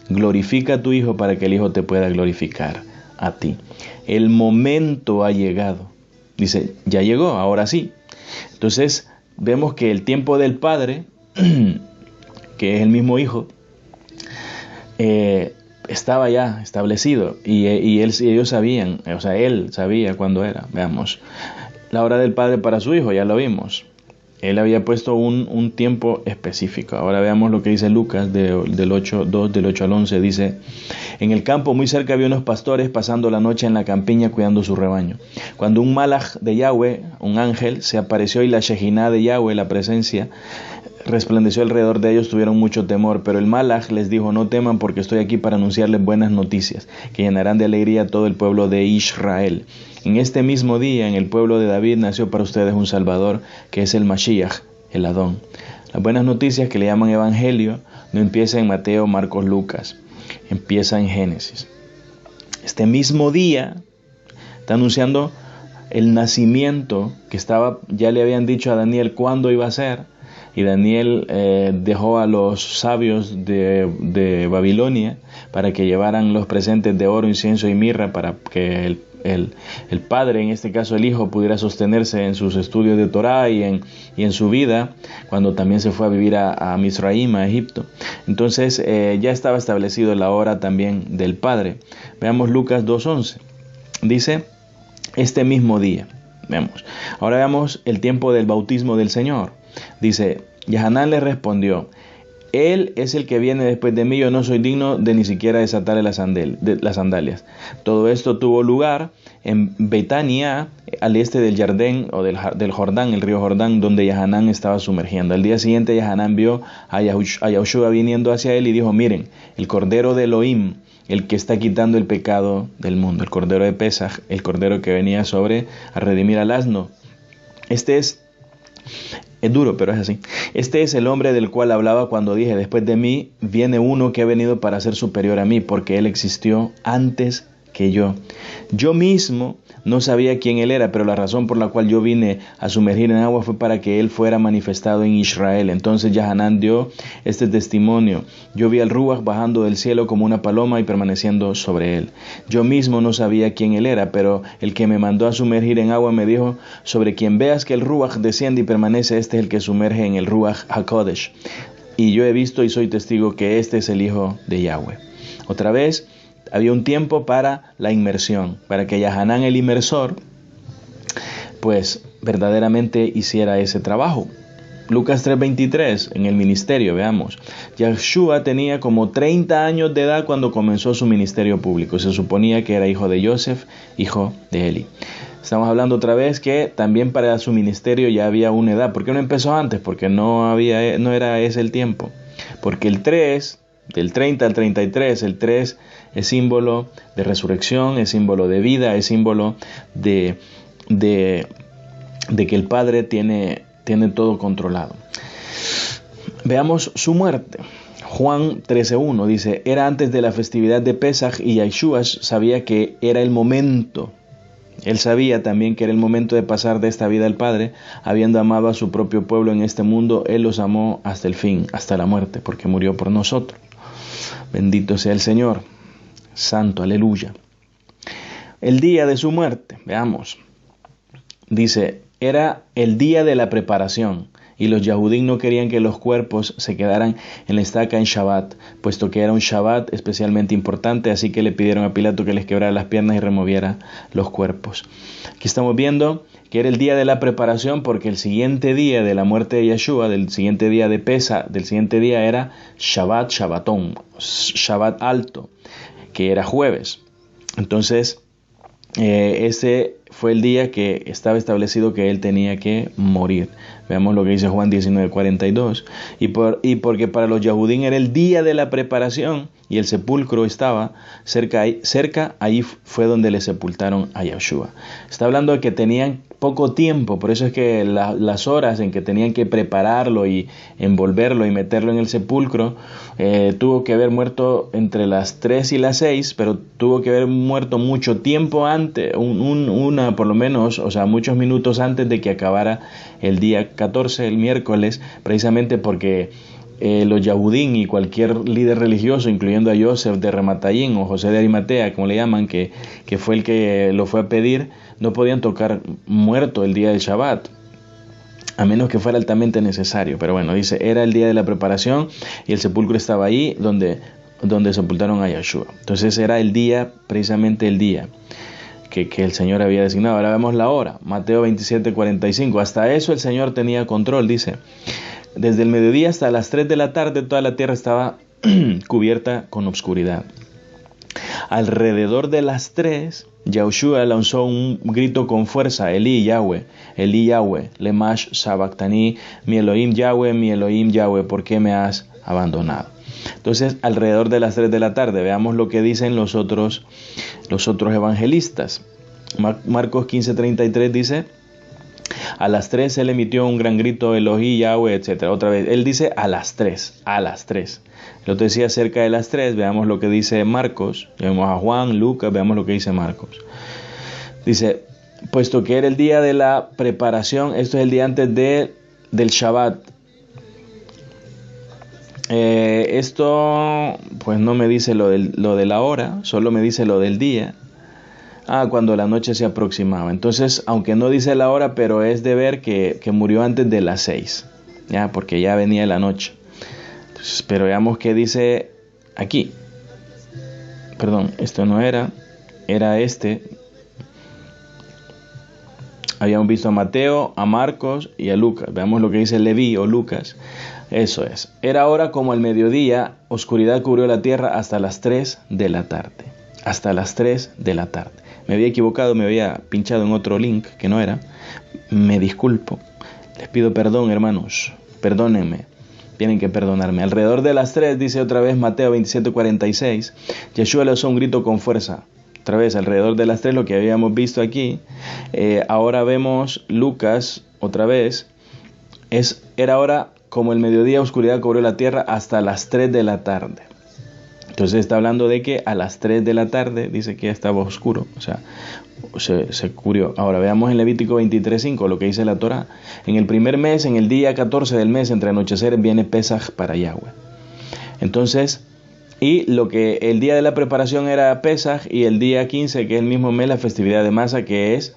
glorifica a tu Hijo para que el Hijo te pueda glorificar a ti. El momento ha llegado. Dice, ya llegó, ahora sí. Entonces, vemos que el tiempo del Padre, que es el mismo Hijo, estaba ya establecido y ellos sabían, o sea, él sabía cuándo era. Veamos, la hora del Padre para su Hijo, ya lo vimos. Él había puesto un tiempo específico. Ahora veamos lo que dice Lucas del 8 al 11. Dice, en el campo muy cerca había unos pastores pasando la noche en la campiña cuidando su rebaño. Cuando un malaj de Yahweh, un ángel, se apareció y la Shejiná de Yahweh, la presencia, resplandeció alrededor de ellos, tuvieron mucho temor. Pero el malaj les dijo, no teman porque estoy aquí para anunciarles buenas noticias, que llenarán de alegría a todo el pueblo de Israel. En este mismo día, en el pueblo de David, nació para ustedes un Salvador, que es el Mashiach, el Adón. Las buenas noticias, que le llaman Evangelio, no empieza en Mateo, Marcos, Lucas, empieza en Génesis. Este mismo día está anunciando el nacimiento que ya le habían dicho a Daniel cuándo iba a ser, y Daniel dejó a los sabios de Babilonia para que llevaran los presentes de oro, incienso y mirra para que el padre, en este caso el hijo, pudiera sostenerse en sus estudios de Torah y en su vida, cuando también se fue a vivir a Misraim, a Egipto. Entonces ya estaba establecido la hora también del padre. Veamos Lucas 2:11. Dice, este mismo día. Veamos. Ahora veamos el tiempo del bautismo del Señor. Dice, Yahanán le respondió, Él es el que viene después de mí, yo no soy digno de ni siquiera desatarle las sandalias. Todo esto tuvo lugar en Betania, al este del Jardín o del Jordán, el río Jordán, donde Yahanán estaba sumergiendo. Al día siguiente Yahanán vio a Yahushua viniendo hacia él y dijo, miren, el Cordero de Elohim, el que está quitando el pecado del mundo, el Cordero de Pesaj, el Cordero que venía a redimir al asno. Es duro, pero es así. Este es el hombre del cual hablaba cuando dije, después de mí viene uno que ha venido para ser superior a mí, porque él existió antes que yo. Yo mismo no sabía quién él era, pero la razón por la cual yo vine a sumergir en agua fue para que él fuera manifestado en Israel. Entonces Yahanán dio este testimonio. Yo vi al Ruach bajando del cielo como una paloma y permaneciendo sobre él. Yo mismo no sabía quién él era, pero el que me mandó a sumergir en agua me dijo, sobre quien veas que el Ruach desciende y permanece, este es el que sumerge en el Ruach HaKodesh. Y yo he visto y soy testigo que este es el Hijo de Yahweh. Otra vez, había un tiempo para la inmersión, para que Yahanán el inmersor, pues verdaderamente hiciera ese trabajo. Lucas 3:23, en el ministerio, veamos. Yahushua tenía como 30 años de edad cuando comenzó su ministerio público. Se suponía que era hijo de Yosef, hijo de Eli. Estamos hablando otra vez que también para su ministerio ya había una edad. ¿Por qué no empezó antes? Porque no era ese el tiempo. Porque el 3, del 30 al 33, el 3 es símbolo de resurrección, es símbolo de vida, es símbolo de que el Padre tiene todo controlado. Veamos su muerte. Juan 13:1 dice, era antes de la festividad de Pesaj y Yahushua sabía que era el momento. Él sabía también que era el momento de pasar de esta vida al Padre. Habiendo amado a su propio pueblo en este mundo, Él los amó hasta el fin, hasta la muerte, porque murió por nosotros. Bendito sea el Señor. Santo, aleluya. El día de su muerte, veamos. Dice, era el día de la preparación, y los Yahudín no querían que los cuerpos se quedaran en la estaca en Shabbat, puesto que era un Shabbat especialmente importante, así que le pidieron a Pilato que les quebrara las piernas y removiera los cuerpos. Aquí estamos viendo que era el día de la preparación, porque el siguiente día de la muerte de Yeshua, del siguiente día de Pesa, del siguiente día era Shabbat, Shabbatón, Shabbat alto, que era jueves. Entonces, ese fue el día que estaba establecido que él tenía que morir. Veamos lo que dice Juan 19:42. Y porque para los Yahudín era el día de la preparación y el sepulcro estaba cerca, ahí fue donde le sepultaron a Yahushua. Está hablando de que tenían poco tiempo, por eso es que las horas en que tenían que prepararlo y envolverlo y meterlo en el sepulcro, tuvo que haber muerto entre las 3 y las 6, pero tuvo que haber muerto mucho tiempo antes, por lo menos, o sea, muchos minutos antes de que acabara el día 14, el miércoles, precisamente porque los Yahudín y cualquier líder religioso, incluyendo a Yosef de Ramatayim o José de Arimatea, como le llaman, que fue el que lo fue a pedir, no podían tocar muerto el día del Shabbat, a menos que fuera altamente necesario. Pero bueno, dice, era el día de la preparación y el sepulcro estaba ahí donde sepultaron a Yeshua. Entonces era el día, precisamente el día que el Señor había designado. Ahora vemos la hora, Mateo 27:45. Hasta eso el Señor tenía control, dice. Desde el mediodía hasta las 3 de la tarde toda la tierra estaba cubierta con obscuridad. Alrededor de las 3, Yahushua lanzó un grito con fuerza, Eli Yahweh, Lemash Sabactani, mi Elohim Yahweh, ¿por qué me has abandonado? Entonces, alrededor de las 3 de la tarde, veamos lo que dicen los otros evangelistas. Marcos 15:33 dice, a las 3 él emitió un gran grito, Elohim Yahweh, etc. Otra vez, él dice a las 3. El otro decía cerca de las 3, veamos lo que dice Marcos, vemos a Juan, Lucas, veamos lo que dice Marcos. Dice, puesto que era el día de la preparación, esto es el día antes del Shabbat. Esto pues no me dice lo de la hora, solo me dice lo del día. Cuando la noche se aproximaba. Entonces, aunque no dice la hora, pero es de ver que murió antes de las 6, ya, porque ya venía la noche. Entonces, pero veamos qué dice aquí. Perdón, esto no era este. Habíamos visto a Mateo, a Marcos y a Lucas. Veamos lo que dice Leví o Lucas. Eso es. Era hora como el mediodía, oscuridad cubrió la tierra hasta las 3 de la tarde. Hasta las 3 de la tarde. Me había equivocado, me había pinchado en otro link que no era. Me disculpo. Les pido perdón, hermanos. Perdónenme. Tienen que perdonarme. Alrededor de las 3, dice otra vez Mateo 27:46, Yeshua le hizo un grito con fuerza. Otra vez, alrededor de las 3, lo que habíamos visto aquí. Ahora vemos Lucas, otra vez. Era hora como el mediodía, oscuridad cubrió la tierra hasta las 3 de la tarde. Entonces está hablando de que a las 3 de la tarde, dice que ya estaba oscuro. O sea, se cubrió. Ahora veamos en Levítico 23:5 lo que dice la Torá. En el primer mes, en el día 14 del mes, entre anocheceres, viene Pesaj para Yahweh. Entonces, y lo que el día de la preparación era Pesaj, y el día 15, que es el mismo mes, la festividad de Masa, que es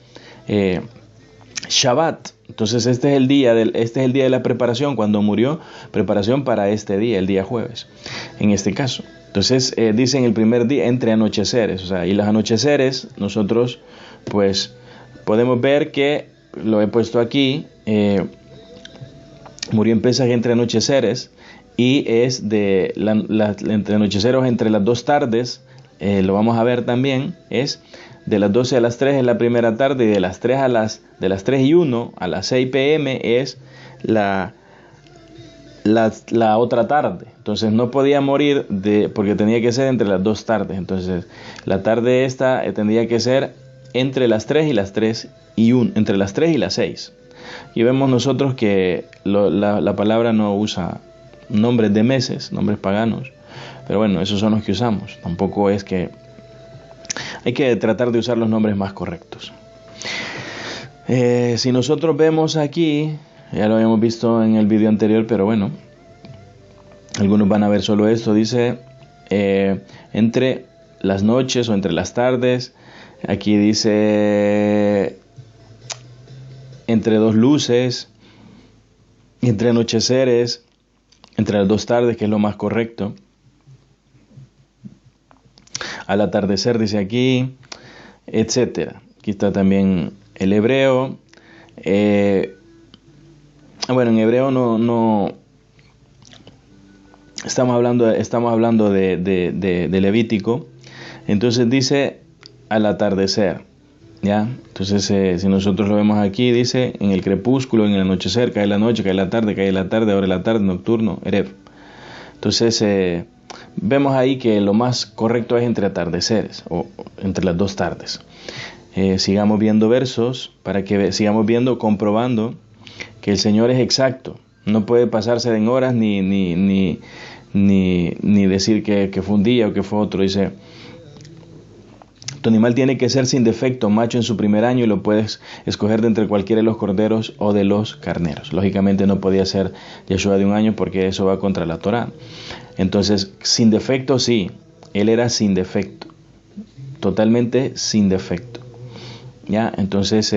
Shabbat. Entonces este es el día de la preparación, cuando murió, preparación para este día, el día jueves, en este caso. Entonces dice en el primer día, entre anocheceres, o sea, y los anocheceres, nosotros pues podemos ver que, lo he puesto aquí, murió en Pesaj entre anocheceres, y es de entre anocheceros entre las 2 tardes, lo vamos a ver también, es de las 12 a las 3 en la primera tarde, y de las 3 y 1 a las 6 p.m. es la otra tarde. Entonces no podía morir porque tenía que ser entre las 2 tardes. Entonces la tarde esta tendría que ser entre las 3 y las 3 y 1, entre las 3 y las 6. Y vemos nosotros que la palabra no usa nombres de meses, nombres paganos, pero bueno, esos son los que usamos. Tampoco es que hay que tratar de usar los nombres más correctos. Si nosotros vemos aquí, ya lo habíamos visto en el video anterior, pero bueno, algunos van a ver solo esto. Dice entre las noches o entre las tardes. Aquí dice entre 2 luces, entre anocheceres, entre las 2 tardes, que es lo más correcto. Al atardecer, dice aquí, etcétera. Aquí está también el hebreo. Bueno, en hebreo no estamos hablando de Levítico. Entonces dice al atardecer, ¿ya? Entonces si nosotros lo vemos aquí, dice en el crepúsculo, en el anochecer, cae la noche, cae la tarde, ahora la tarde, nocturno, erev. Entonces vemos ahí que lo más correcto es entre atardeceres o entre las 2 tardes. Sigamos viendo versos para que sigamos viendo, comprobando que el Señor es exacto. No puede pasarse en horas ni decir que fue un día o que fue otro. Dice, tu animal tiene que ser sin defecto, macho en su primer año, y lo puedes escoger de entre cualquiera de los corderos o de los carneros. Lógicamente no podía ser Yeshua de 1 año porque eso va contra la Torá. Entonces, sin defecto sí, él era sin defecto, totalmente sin defecto. ¿Ya? Entonces,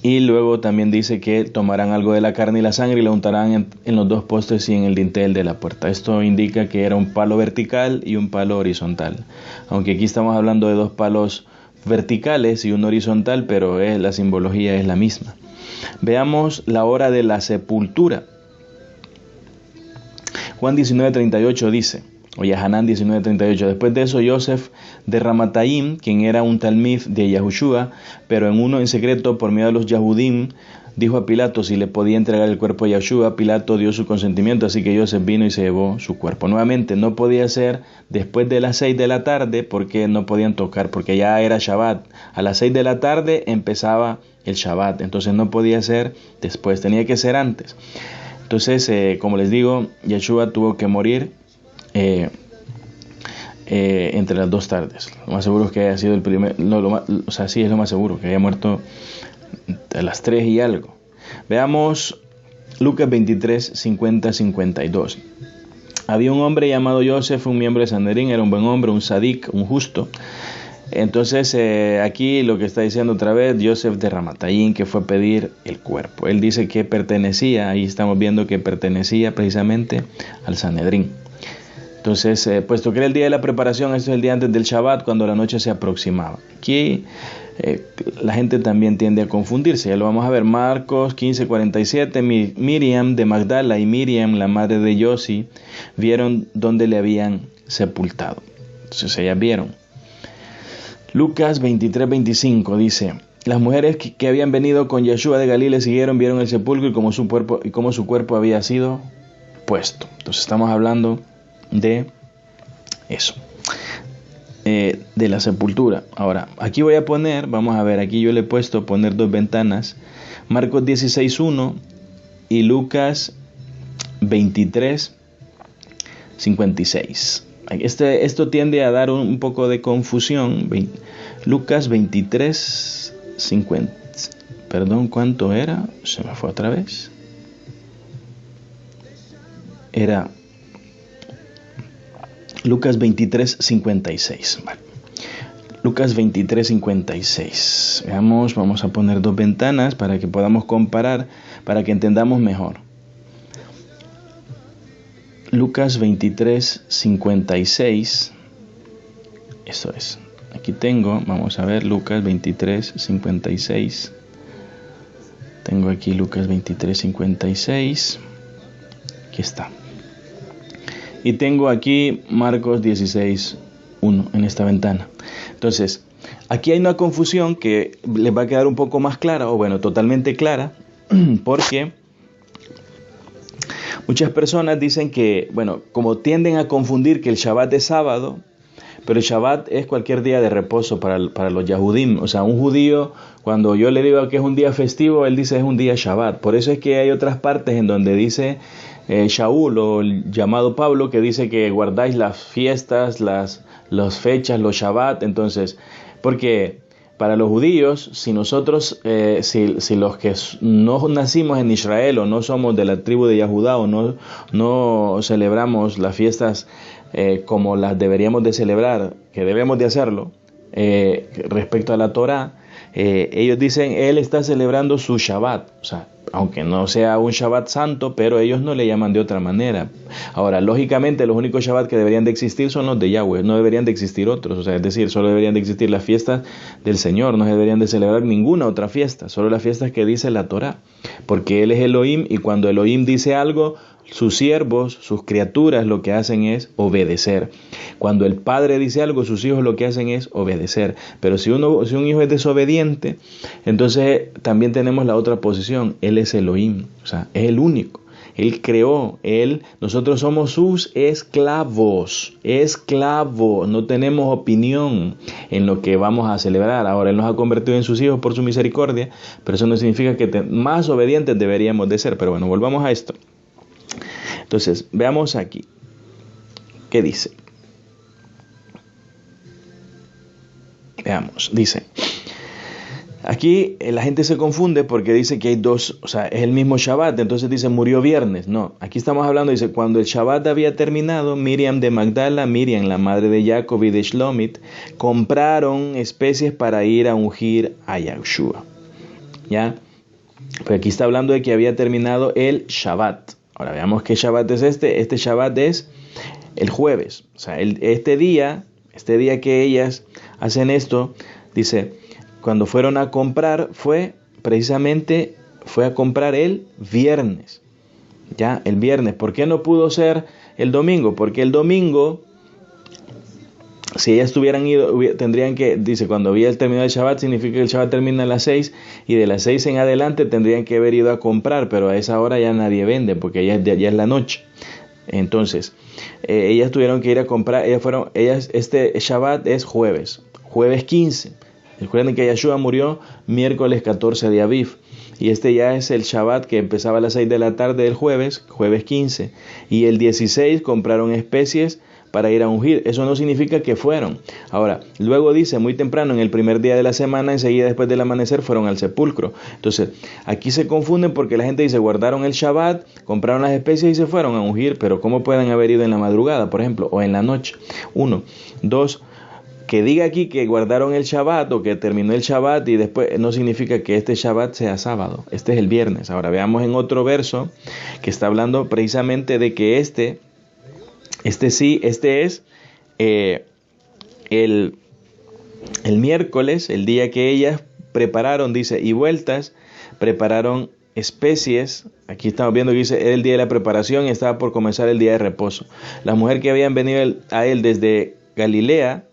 y luego también dice que tomarán algo de la carne y la sangre y la untarán en los 2 postes y en el dintel de la puerta. Esto indica que era un palo vertical y un palo horizontal. Aunque aquí estamos hablando de 2 palos verticales y un horizontal, pero la simbología es la misma. Veamos la hora de la sepultura. Juan 19:38 dice, o Yahanán 19:38, después de eso Yosef de Ramataim, quien era un talmid de Yahushua, pero en secreto por medio de los Yahudim, dijo a Pilato si le podía entregar el cuerpo a Yeshua. Pilato dio su consentimiento, así que Yosef vino y se llevó su cuerpo. Nuevamente, no podía ser después de las 6 de la tarde porque no podían tocar, porque ya era Shabbat. A las 6 de la tarde empezaba el Shabbat, entonces no podía ser después, tenía que ser antes. Entonces, como les digo, Yeshua tuvo que morir entre las 2 tardes. Lo más seguro es que haya sido el primer, sí es lo más seguro, que haya muerto a las 3 y algo. Veamos Lucas 23, 50, 52. había un hombre llamado Yosef, un miembro de Sanedrín, era un buen hombre, un sadik, un justo. Entonces aquí lo que está diciendo otra vez Yosef de Ramatayim, que fue a pedir el cuerpo. Él dice que pertenecía, ahí estamos viendo que pertenecía precisamente al Sanedrín. Entonces, puesto que era el día de la preparación, esto es el día antes del Shabbat, cuando la noche se aproximaba. Aquí la gente también tiende a confundirse, ya lo vamos a ver. Marcos 15:47, Miriam de Magdala y Miriam, la madre de Yosi, vieron dónde le habían sepultado. Entonces ellas vieron. Lucas 23:25 dice, las mujeres que habían venido con Yeshua de Galilea siguieron, vieron el sepulcro y cómo su cuerpo había sido puesto. Entonces estamos hablando de eso, de la sepultura. Ahora, aquí voy a poner, vamos a ver, aquí yo le he puesto poner dos ventanas, Marcos 16:1 y Lucas 23:56. Esto tiende a dar un poco de confusión. Lucas 23:50. Perdón, ¿cuánto era? Se me fue otra vez. Era Lucas 23:56. Vale. Lucas 23:56. Veamos, vamos a poner dos ventanas para que podamos comparar, para que entendamos mejor. Lucas 23:56. Eso es. Aquí tengo, vamos a ver, Lucas 23:56. Tengo aquí Lucas 23:56. Aquí está. Y tengo aquí Marcos 16:1 en esta ventana. Entonces, aquí hay una confusión que les va a quedar un poco más clara, o bueno, totalmente clara, porque muchas personas dicen que, bueno, como tienden a confundir que el Shabbat es sábado, pero el Shabbat es cualquier día de reposo para los Yahudim. O sea, un judío, cuando yo le digo que es un día festivo, él dice es un día Shabbat. Por eso es que hay otras partes en donde dice Shaul, o el llamado Pablo, que dice que guardáis las fiestas, las fechas, los Shabbat. Entonces, porque para los judíos, si nosotros, si los que no nacimos en Israel o no somos de la tribu de Yahudá o no celebramos las fiestas como las deberíamos de celebrar, que debemos de hacerlo, respecto a la Torá, ellos dicen, él está celebrando su Shabbat, o sea, aunque no sea un Shabbat santo, pero ellos no le llaman de otra manera. Ahora, lógicamente, los únicos Shabbat que deberían de existir son los de Yahweh, no deberían de existir otros, o sea, es decir, solo deberían de existir las fiestas del Señor, no se deberían de celebrar ninguna otra fiesta, solo las fiestas que dice la Torá, porque Él es Elohim, y cuando Elohim dice algo, sus siervos, sus criaturas, lo que hacen es obedecer. Cuando el padre dice algo, sus hijos lo que hacen es obedecer. Pero si un hijo es desobediente, entonces también tenemos la otra posición. Él es Elohim, o sea, es el único. Él creó, nosotros somos sus esclavos, no tenemos opinión en lo que vamos a celebrar. Ahora, Él nos ha convertido en sus hijos por su misericordia, pero eso no significa que más obedientes deberíamos de ser. Pero bueno, volvamos a esto. Entonces, veamos aquí, ¿qué dice? Veamos, dice, aquí la gente se confunde porque dice que hay dos, o sea, es el mismo Shabbat, entonces dice murió viernes. No, aquí estamos hablando, dice, cuando el Shabbat había terminado, Miriam de Magdala, Miriam, la madre de Jacob y de Shlomit, compraron especies para ir a ungir a Yahshua. ¿Ya? Pero aquí está hablando de que había terminado el Shabbat. Ahora veamos qué Shabbat es este. Este Shabbat es el jueves. O sea, este día que ellas hacen esto, dice, cuando fueron a comprar, fue a comprar el viernes. Ya, el viernes. ¿Por qué no pudo ser el domingo? Porque el domingo, si ellas hubieran ido, tendrían que, dice, cuando había terminado el Shabbat, significa que el Shabbat termina a las 6, y de las 6 en adelante tendrían que haber ido a comprar, pero a esa hora ya nadie vende, porque ya es la noche. Entonces, ellas tuvieron que ir a comprar, este Shabbat es jueves 15. Recuerden que Yahshua murió miércoles 14 de Aviv, y este ya es el Shabbat que empezaba a las 6 de la tarde del jueves 15, y el 16 compraron especies para ir a ungir. Eso no significa que fueron. Ahora, luego dice, muy temprano, en el primer día de la semana, enseguida después del amanecer, fueron al sepulcro. Entonces, aquí se confunden porque la gente dice, guardaron el Shabbat, compraron las especias y se fueron a ungir, pero ¿cómo pueden haber ido en la madrugada, por ejemplo, o en la noche? 1. 2. Que diga aquí que guardaron el Shabbat o que terminó el Shabbat y después no significa que este Shabbat sea sábado. Este es el viernes. Ahora veamos en otro verso que está hablando precisamente de que este es el miércoles, el día que ellas prepararon, dice, y vueltas, prepararon especies. Aquí estamos viendo que dice, era el día de la preparación y estaba por comenzar el día de reposo. Las mujeres que habían venido a él desde Galilea,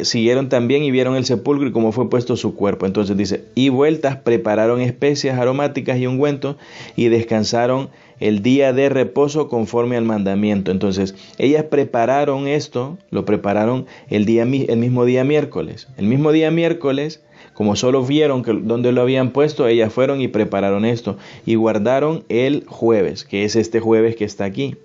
siguieron también y vieron el sepulcro y cómo fue puesto su cuerpo. Entonces dice, y vueltas prepararon especias aromáticas y ungüentos y descansaron el día de reposo conforme al mandamiento. Entonces ellas prepararon esto, lo prepararon el mismo día miércoles. El mismo día miércoles, como solo vieron que donde lo habían puesto, ellas fueron y prepararon esto y guardaron el jueves, que es este jueves que está aquí.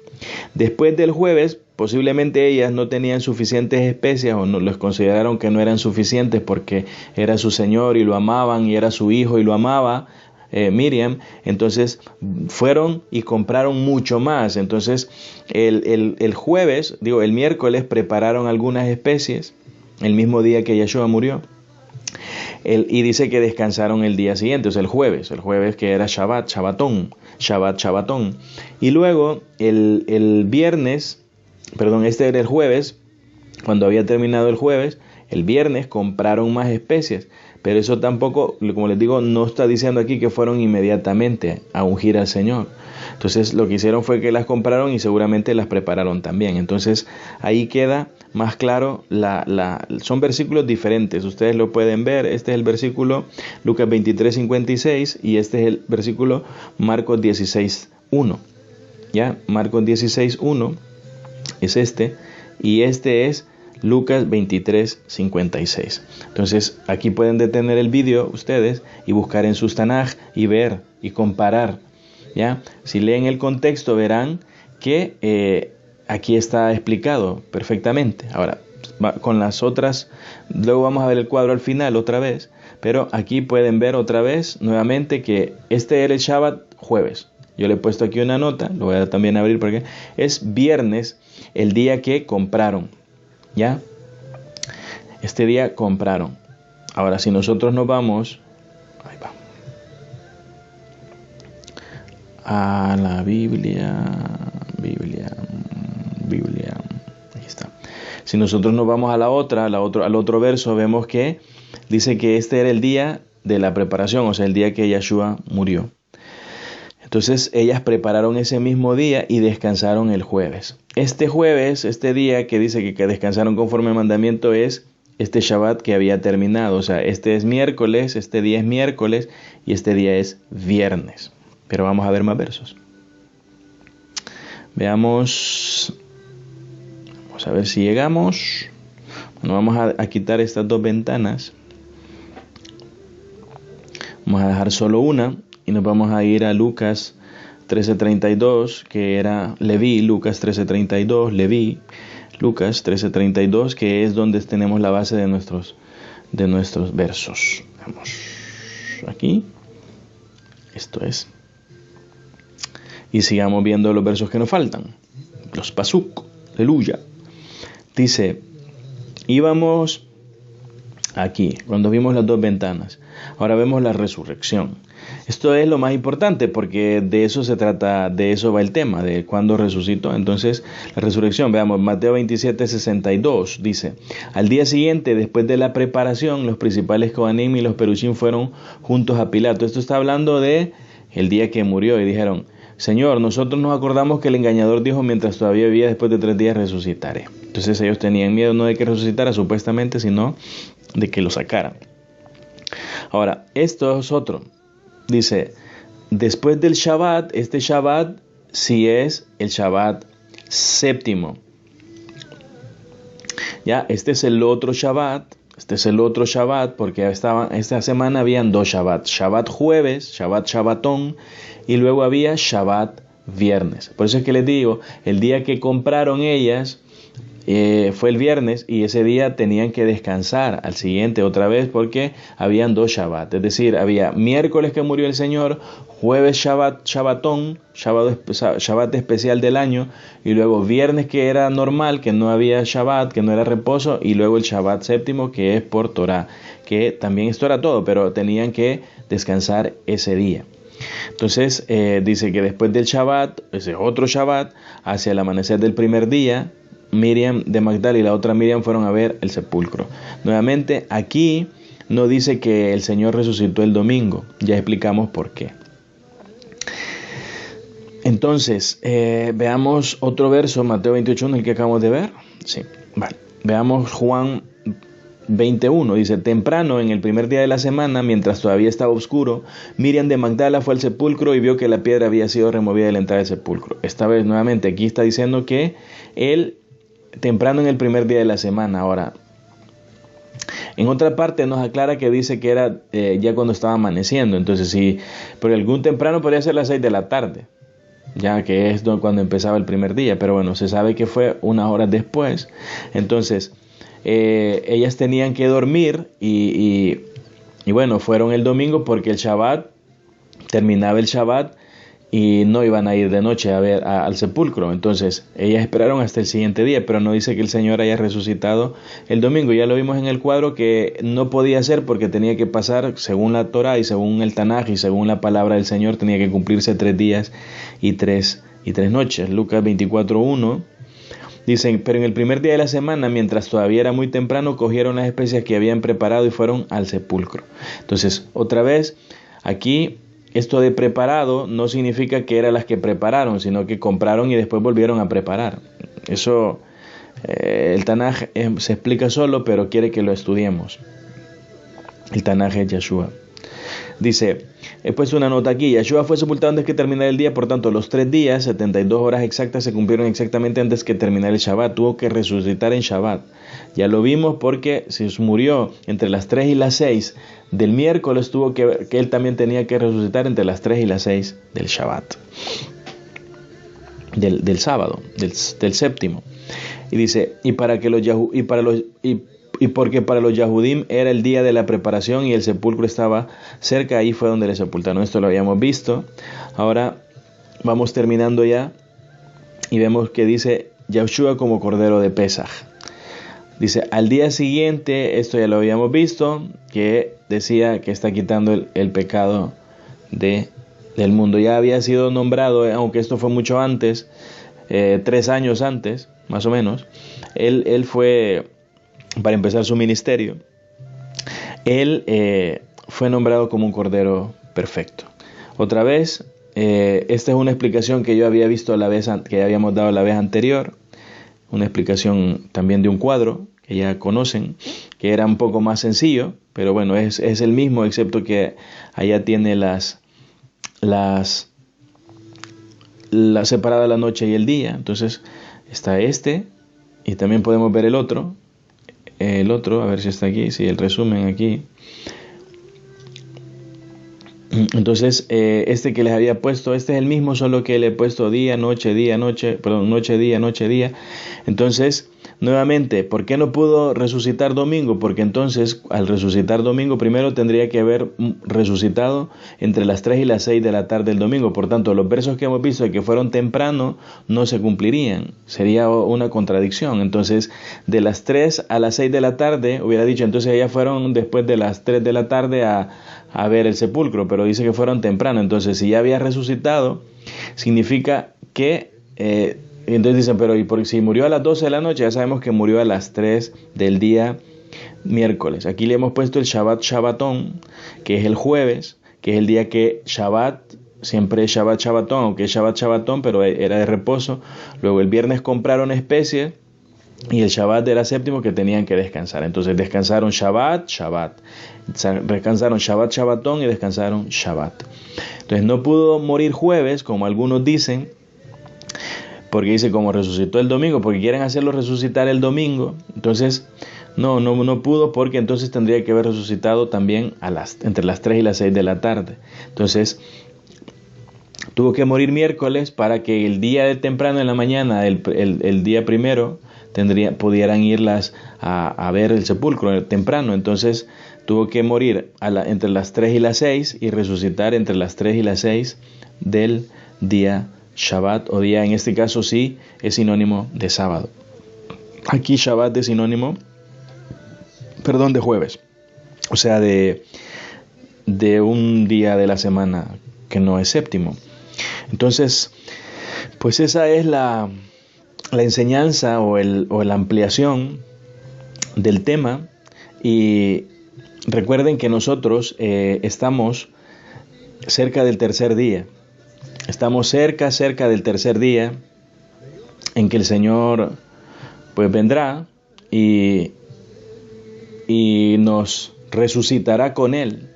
Después del jueves, posiblemente ellas no tenían suficientes especias o no les consideraron que no eran suficientes porque era su señor y lo amaban y era su hijo y lo amaba, Miriam. Entonces fueron y compraron mucho más. Entonces el jueves, el miércoles prepararon algunas especies el mismo día que Yeshua murió. Y dice que descansaron el día siguiente, o sea, el jueves que era Shabbatón. Y luego el viernes, este era el jueves, cuando había terminado el jueves, el viernes compraron más especias. Pero eso tampoco, como les digo, no está diciendo aquí que fueron inmediatamente a ungir al Señor. Entonces lo que hicieron fue que las compraron y seguramente las prepararon también. Entonces ahí queda más claro, son versículos diferentes, ustedes lo pueden ver. Este es el versículo Lucas 23:56 y este es el versículo Marcos 16:1. ¿Ya? Marcos 16:1 es este y este es Lucas 23:56. Entonces aquí pueden detener el vídeo ustedes y buscar en sus Tanaj y ver y comparar. ¿Ya? Si leen el contexto verán que aquí está explicado perfectamente. Ahora, con las otras, luego vamos a ver el cuadro al final otra vez, pero aquí pueden ver otra vez nuevamente que este era el Shabbat jueves. Yo le he puesto aquí una nota, lo voy a también abrir porque es viernes, el día que compraron. ¿Ya? Este día compraron. Ahora, si nosotros nos vamos, ahí va, a la Biblia, ahí está. Si nosotros nos vamos al otro verso, vemos que dice que este era el día de la preparación, o sea, el día que Yeshua murió. Entonces ellas prepararon ese mismo día y descansaron el jueves. Este jueves, este día que dice que descansaron conforme al mandamiento es este Shabbat que había terminado. O sea, este es miércoles, este día es miércoles y este día es viernes. Pero vamos a ver más versos. Veamos. Vamos a ver si llegamos. Bueno, vamos a quitar estas dos ventanas. Vamos a dejar solo una. Y nos vamos a ir a Lucas 13:32, que era Leví, Lucas 13:32, Leví, Lucas 13:32, que es donde tenemos la base de nuestros versos. Vamos aquí, esto es. Y sigamos viendo los versos que nos faltan, los pasuk, aleluya. Dice, íbamos aquí, cuando vimos las dos ventanas, ahora vemos la resurrección. Esto es lo más importante porque de eso se trata, de eso va el tema, de cuándo resucitó. Entonces, la resurrección, veamos, Mateo 27:62 dice, al día siguiente, después de la preparación, los principales Kohanim y los Perushim fueron juntos a Pilato. Esto está hablando de el día que murió y dijeron, Señor, nosotros nos acordamos que el engañador dijo mientras todavía vivía, después de 3 días resucitaré. Entonces ellos tenían miedo no de que resucitara supuestamente, sino de que lo sacaran. Ahora, esto es otro. Dice, después del Shabbat, este Shabbat sí es el Shabbat séptimo. Ya, este es el otro Shabbat, porque esta semana habían 2 Shabbat. Shabbat jueves, Shabbat Shabbatón, y luego había Shabbat viernes. Por eso es que les digo, el día que compraron ellas, fue el viernes y ese día tenían que descansar al siguiente otra vez porque habían 2 Shabbat. Es decir, había miércoles que murió el Señor, jueves Shabbatón, Shabbat especial del año, y luego viernes que era normal, que no había Shabbat, que no era reposo, y luego el Shabbat séptimo que es por Torah, que también esto era todo, pero tenían que descansar ese día. Entonces dice que después del Shabbat, ese otro Shabbat, hacia el amanecer del primer día, Miriam de Magdala y la otra Miriam fueron a ver el sepulcro. Nuevamente, aquí no dice que el Señor resucitó el domingo. Ya explicamos por qué. Entonces, veamos otro verso, Mateo 28:1, el que acabamos de ver. Sí, vale. Veamos Juan 21, dice: temprano en el primer día de la semana, mientras todavía estaba oscuro, Miriam de Magdala fue al sepulcro y vio que la piedra había sido removida de la entrada del sepulcro. Esta vez nuevamente aquí está diciendo que él temprano en el primer día de la semana. Ahora, en otra parte nos aclara que dice que era ya cuando estaba amaneciendo. Entonces, si por algún temprano podría ser las 6 de la tarde, ya que es cuando empezaba el primer día, pero bueno, se sabe que fue unas horas después. Entonces, ellas tenían que dormir y bueno, fueron el domingo porque el Shabbat, terminaba el Shabbat y no iban a ir de noche a ver al sepulcro. Entonces ellas esperaron hasta el siguiente día, pero no dice que el Señor haya resucitado el domingo. Ya lo vimos en el cuadro que no podía ser porque tenía que pasar, según la Torah y según el Tanaj y según la palabra del Señor, tenía que cumplirse 3 días y 3 noches. Lucas 24:1 dicen: pero en el primer día de la semana, mientras todavía era muy temprano, cogieron las especias que habían preparado y fueron al sepulcro. Entonces, otra vez, aquí esto de preparado no significa que eran las que prepararon, sino que compraron y después volvieron a preparar. Eso el Tanaj se explica solo, pero quiere que lo estudiemos. El Tanaj es Yeshua. Dice, he puesto una nota aquí: Yeshua fue sepultado antes que terminara el día, por tanto los 3 días, 72 horas exactas se cumplieron exactamente antes que terminara el Shabbat. Tuvo que resucitar en Shabbat. Ya lo vimos porque si murió entre las 3 y las 6 del miércoles, tuvo que él también tenía que resucitar entre las 3 y las 6 del Shabbat, del sábado, del séptimo. Y dice, porque para los Yahudim era el día de la preparación y el sepulcro estaba cerca, ahí fue donde le sepultaron. Esto lo habíamos visto. Ahora vamos terminando ya y vemos que dice Yeshua como cordero de Pesaj. Dice, al día siguiente, esto ya lo habíamos visto, que decía que está quitando el pecado del mundo. Ya había sido nombrado, aunque esto fue mucho antes, 3 años antes, más o menos. Él fue, para empezar su ministerio, él fue nombrado como un cordero perfecto. Otra vez, esta es una explicación que yo había visto que habíamos dado la vez anterior, una explicación también de un cuadro que ya conocen, que era un poco más sencillo, pero bueno, es el mismo, excepto que allá tiene la separada la noche y el día. Entonces está este, y también podemos ver el otro, a ver si está aquí, sí, el resumen aquí. Entonces este que les había puesto, este es el mismo, solo que le he puesto día, noche, noche, día. Entonces, nuevamente, ¿por qué no pudo resucitar domingo? Porque entonces, al resucitar domingo, primero tendría que haber resucitado entre las 3 y las 6 de la tarde del domingo. Por tanto, los versos que hemos visto que fueron temprano no se cumplirían. Sería una contradicción. Entonces, de las 3 a las 6 de la tarde, hubiera dicho, entonces ya fueron después de las 3 de la tarde a ver el sepulcro, pero dice que fueron temprano. Entonces, si ya había resucitado, significa que entonces dicen, pero si murió a las 12 de la noche, ya sabemos que murió a las 3 del día miércoles. Aquí le hemos puesto el Shabbat Shabbatón, que es el jueves, que es el día que Shabbat, siempre es Shabbat Shabbatón, aunque es Shabbat Shabbatón, pero era de reposo. Luego el viernes compraron especies y el Shabbat era séptimo, que tenían que descansar. Entonces descansaron Shabbat, descansaron Shabbat Shabbatón y descansaron Shabbat. Entonces no pudo morir jueves, como algunos dicen, porque dice como resucitó el domingo, porque quieren hacerlo resucitar el domingo. Entonces no pudo, porque entonces tendría que haber resucitado también entre las 3 y las 6 de la tarde. Entonces tuvo que morir miércoles para que el día de temprano en la mañana, el día primero pudieran irlas a ver el sepulcro temprano. Entonces tuvo que morir entre las 3 y las 6 y resucitar entre las 3 y las 6 del día Shabbat, o día, en este caso sí, es sinónimo de sábado. Aquí Shabbat es sinónimo, de jueves, o sea, de un día de la semana que no es séptimo. Entonces, pues esa es la enseñanza o la ampliación del tema. Y recuerden que nosotros estamos cerca del tercer día. Estamos cerca del tercer día en que el Señor pues vendrá y nos resucitará con Él.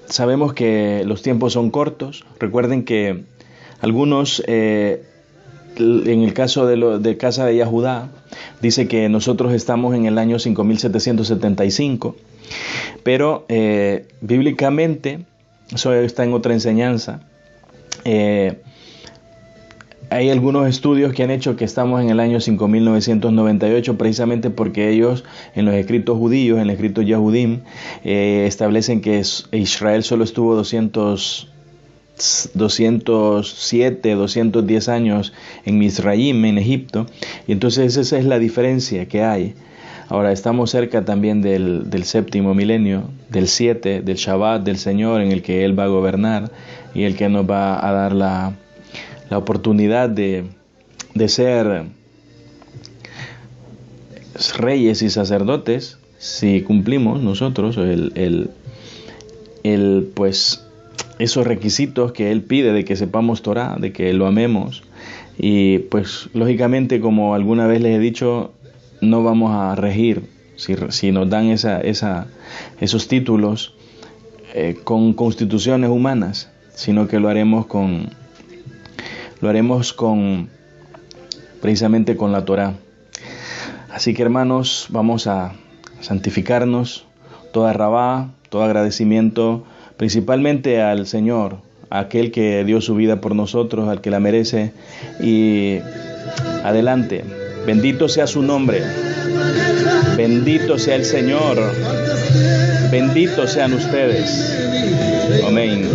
Sabemos que los tiempos son cortos. Recuerden que algunos, en el caso de Casa de Yahudá, dice que nosotros estamos en el año 5775, pero bíblicamente, eso está en otra enseñanza, hay algunos estudios que han hecho que estamos en el año 5998, precisamente porque ellos en los escritos judíos, en el escrito Yahudim, establecen que Israel solo estuvo 207, 210 años en Misraim, en Egipto, y entonces esa es la diferencia que hay. Ahora estamos cerca también del séptimo milenio, del 7, del Shabbat del Señor, en el que Él va a gobernar y el que nos va a dar la oportunidad de ser reyes y sacerdotes, si cumplimos nosotros pues esos requisitos que Él pide de que sepamos Torah, de que lo amemos. Y pues lógicamente, como alguna vez les he dicho, no vamos a regir si nos dan esos títulos con constituciones humanas, sino que lo haremos precisamente con la Torah. Así que, hermanos, vamos a santificarnos, toda rabá, todo agradecimiento, principalmente al Señor, a aquel que dio su vida por nosotros, al que la merece, y adelante. Bendito sea su nombre, bendito sea el Señor, benditos sean ustedes. Amén.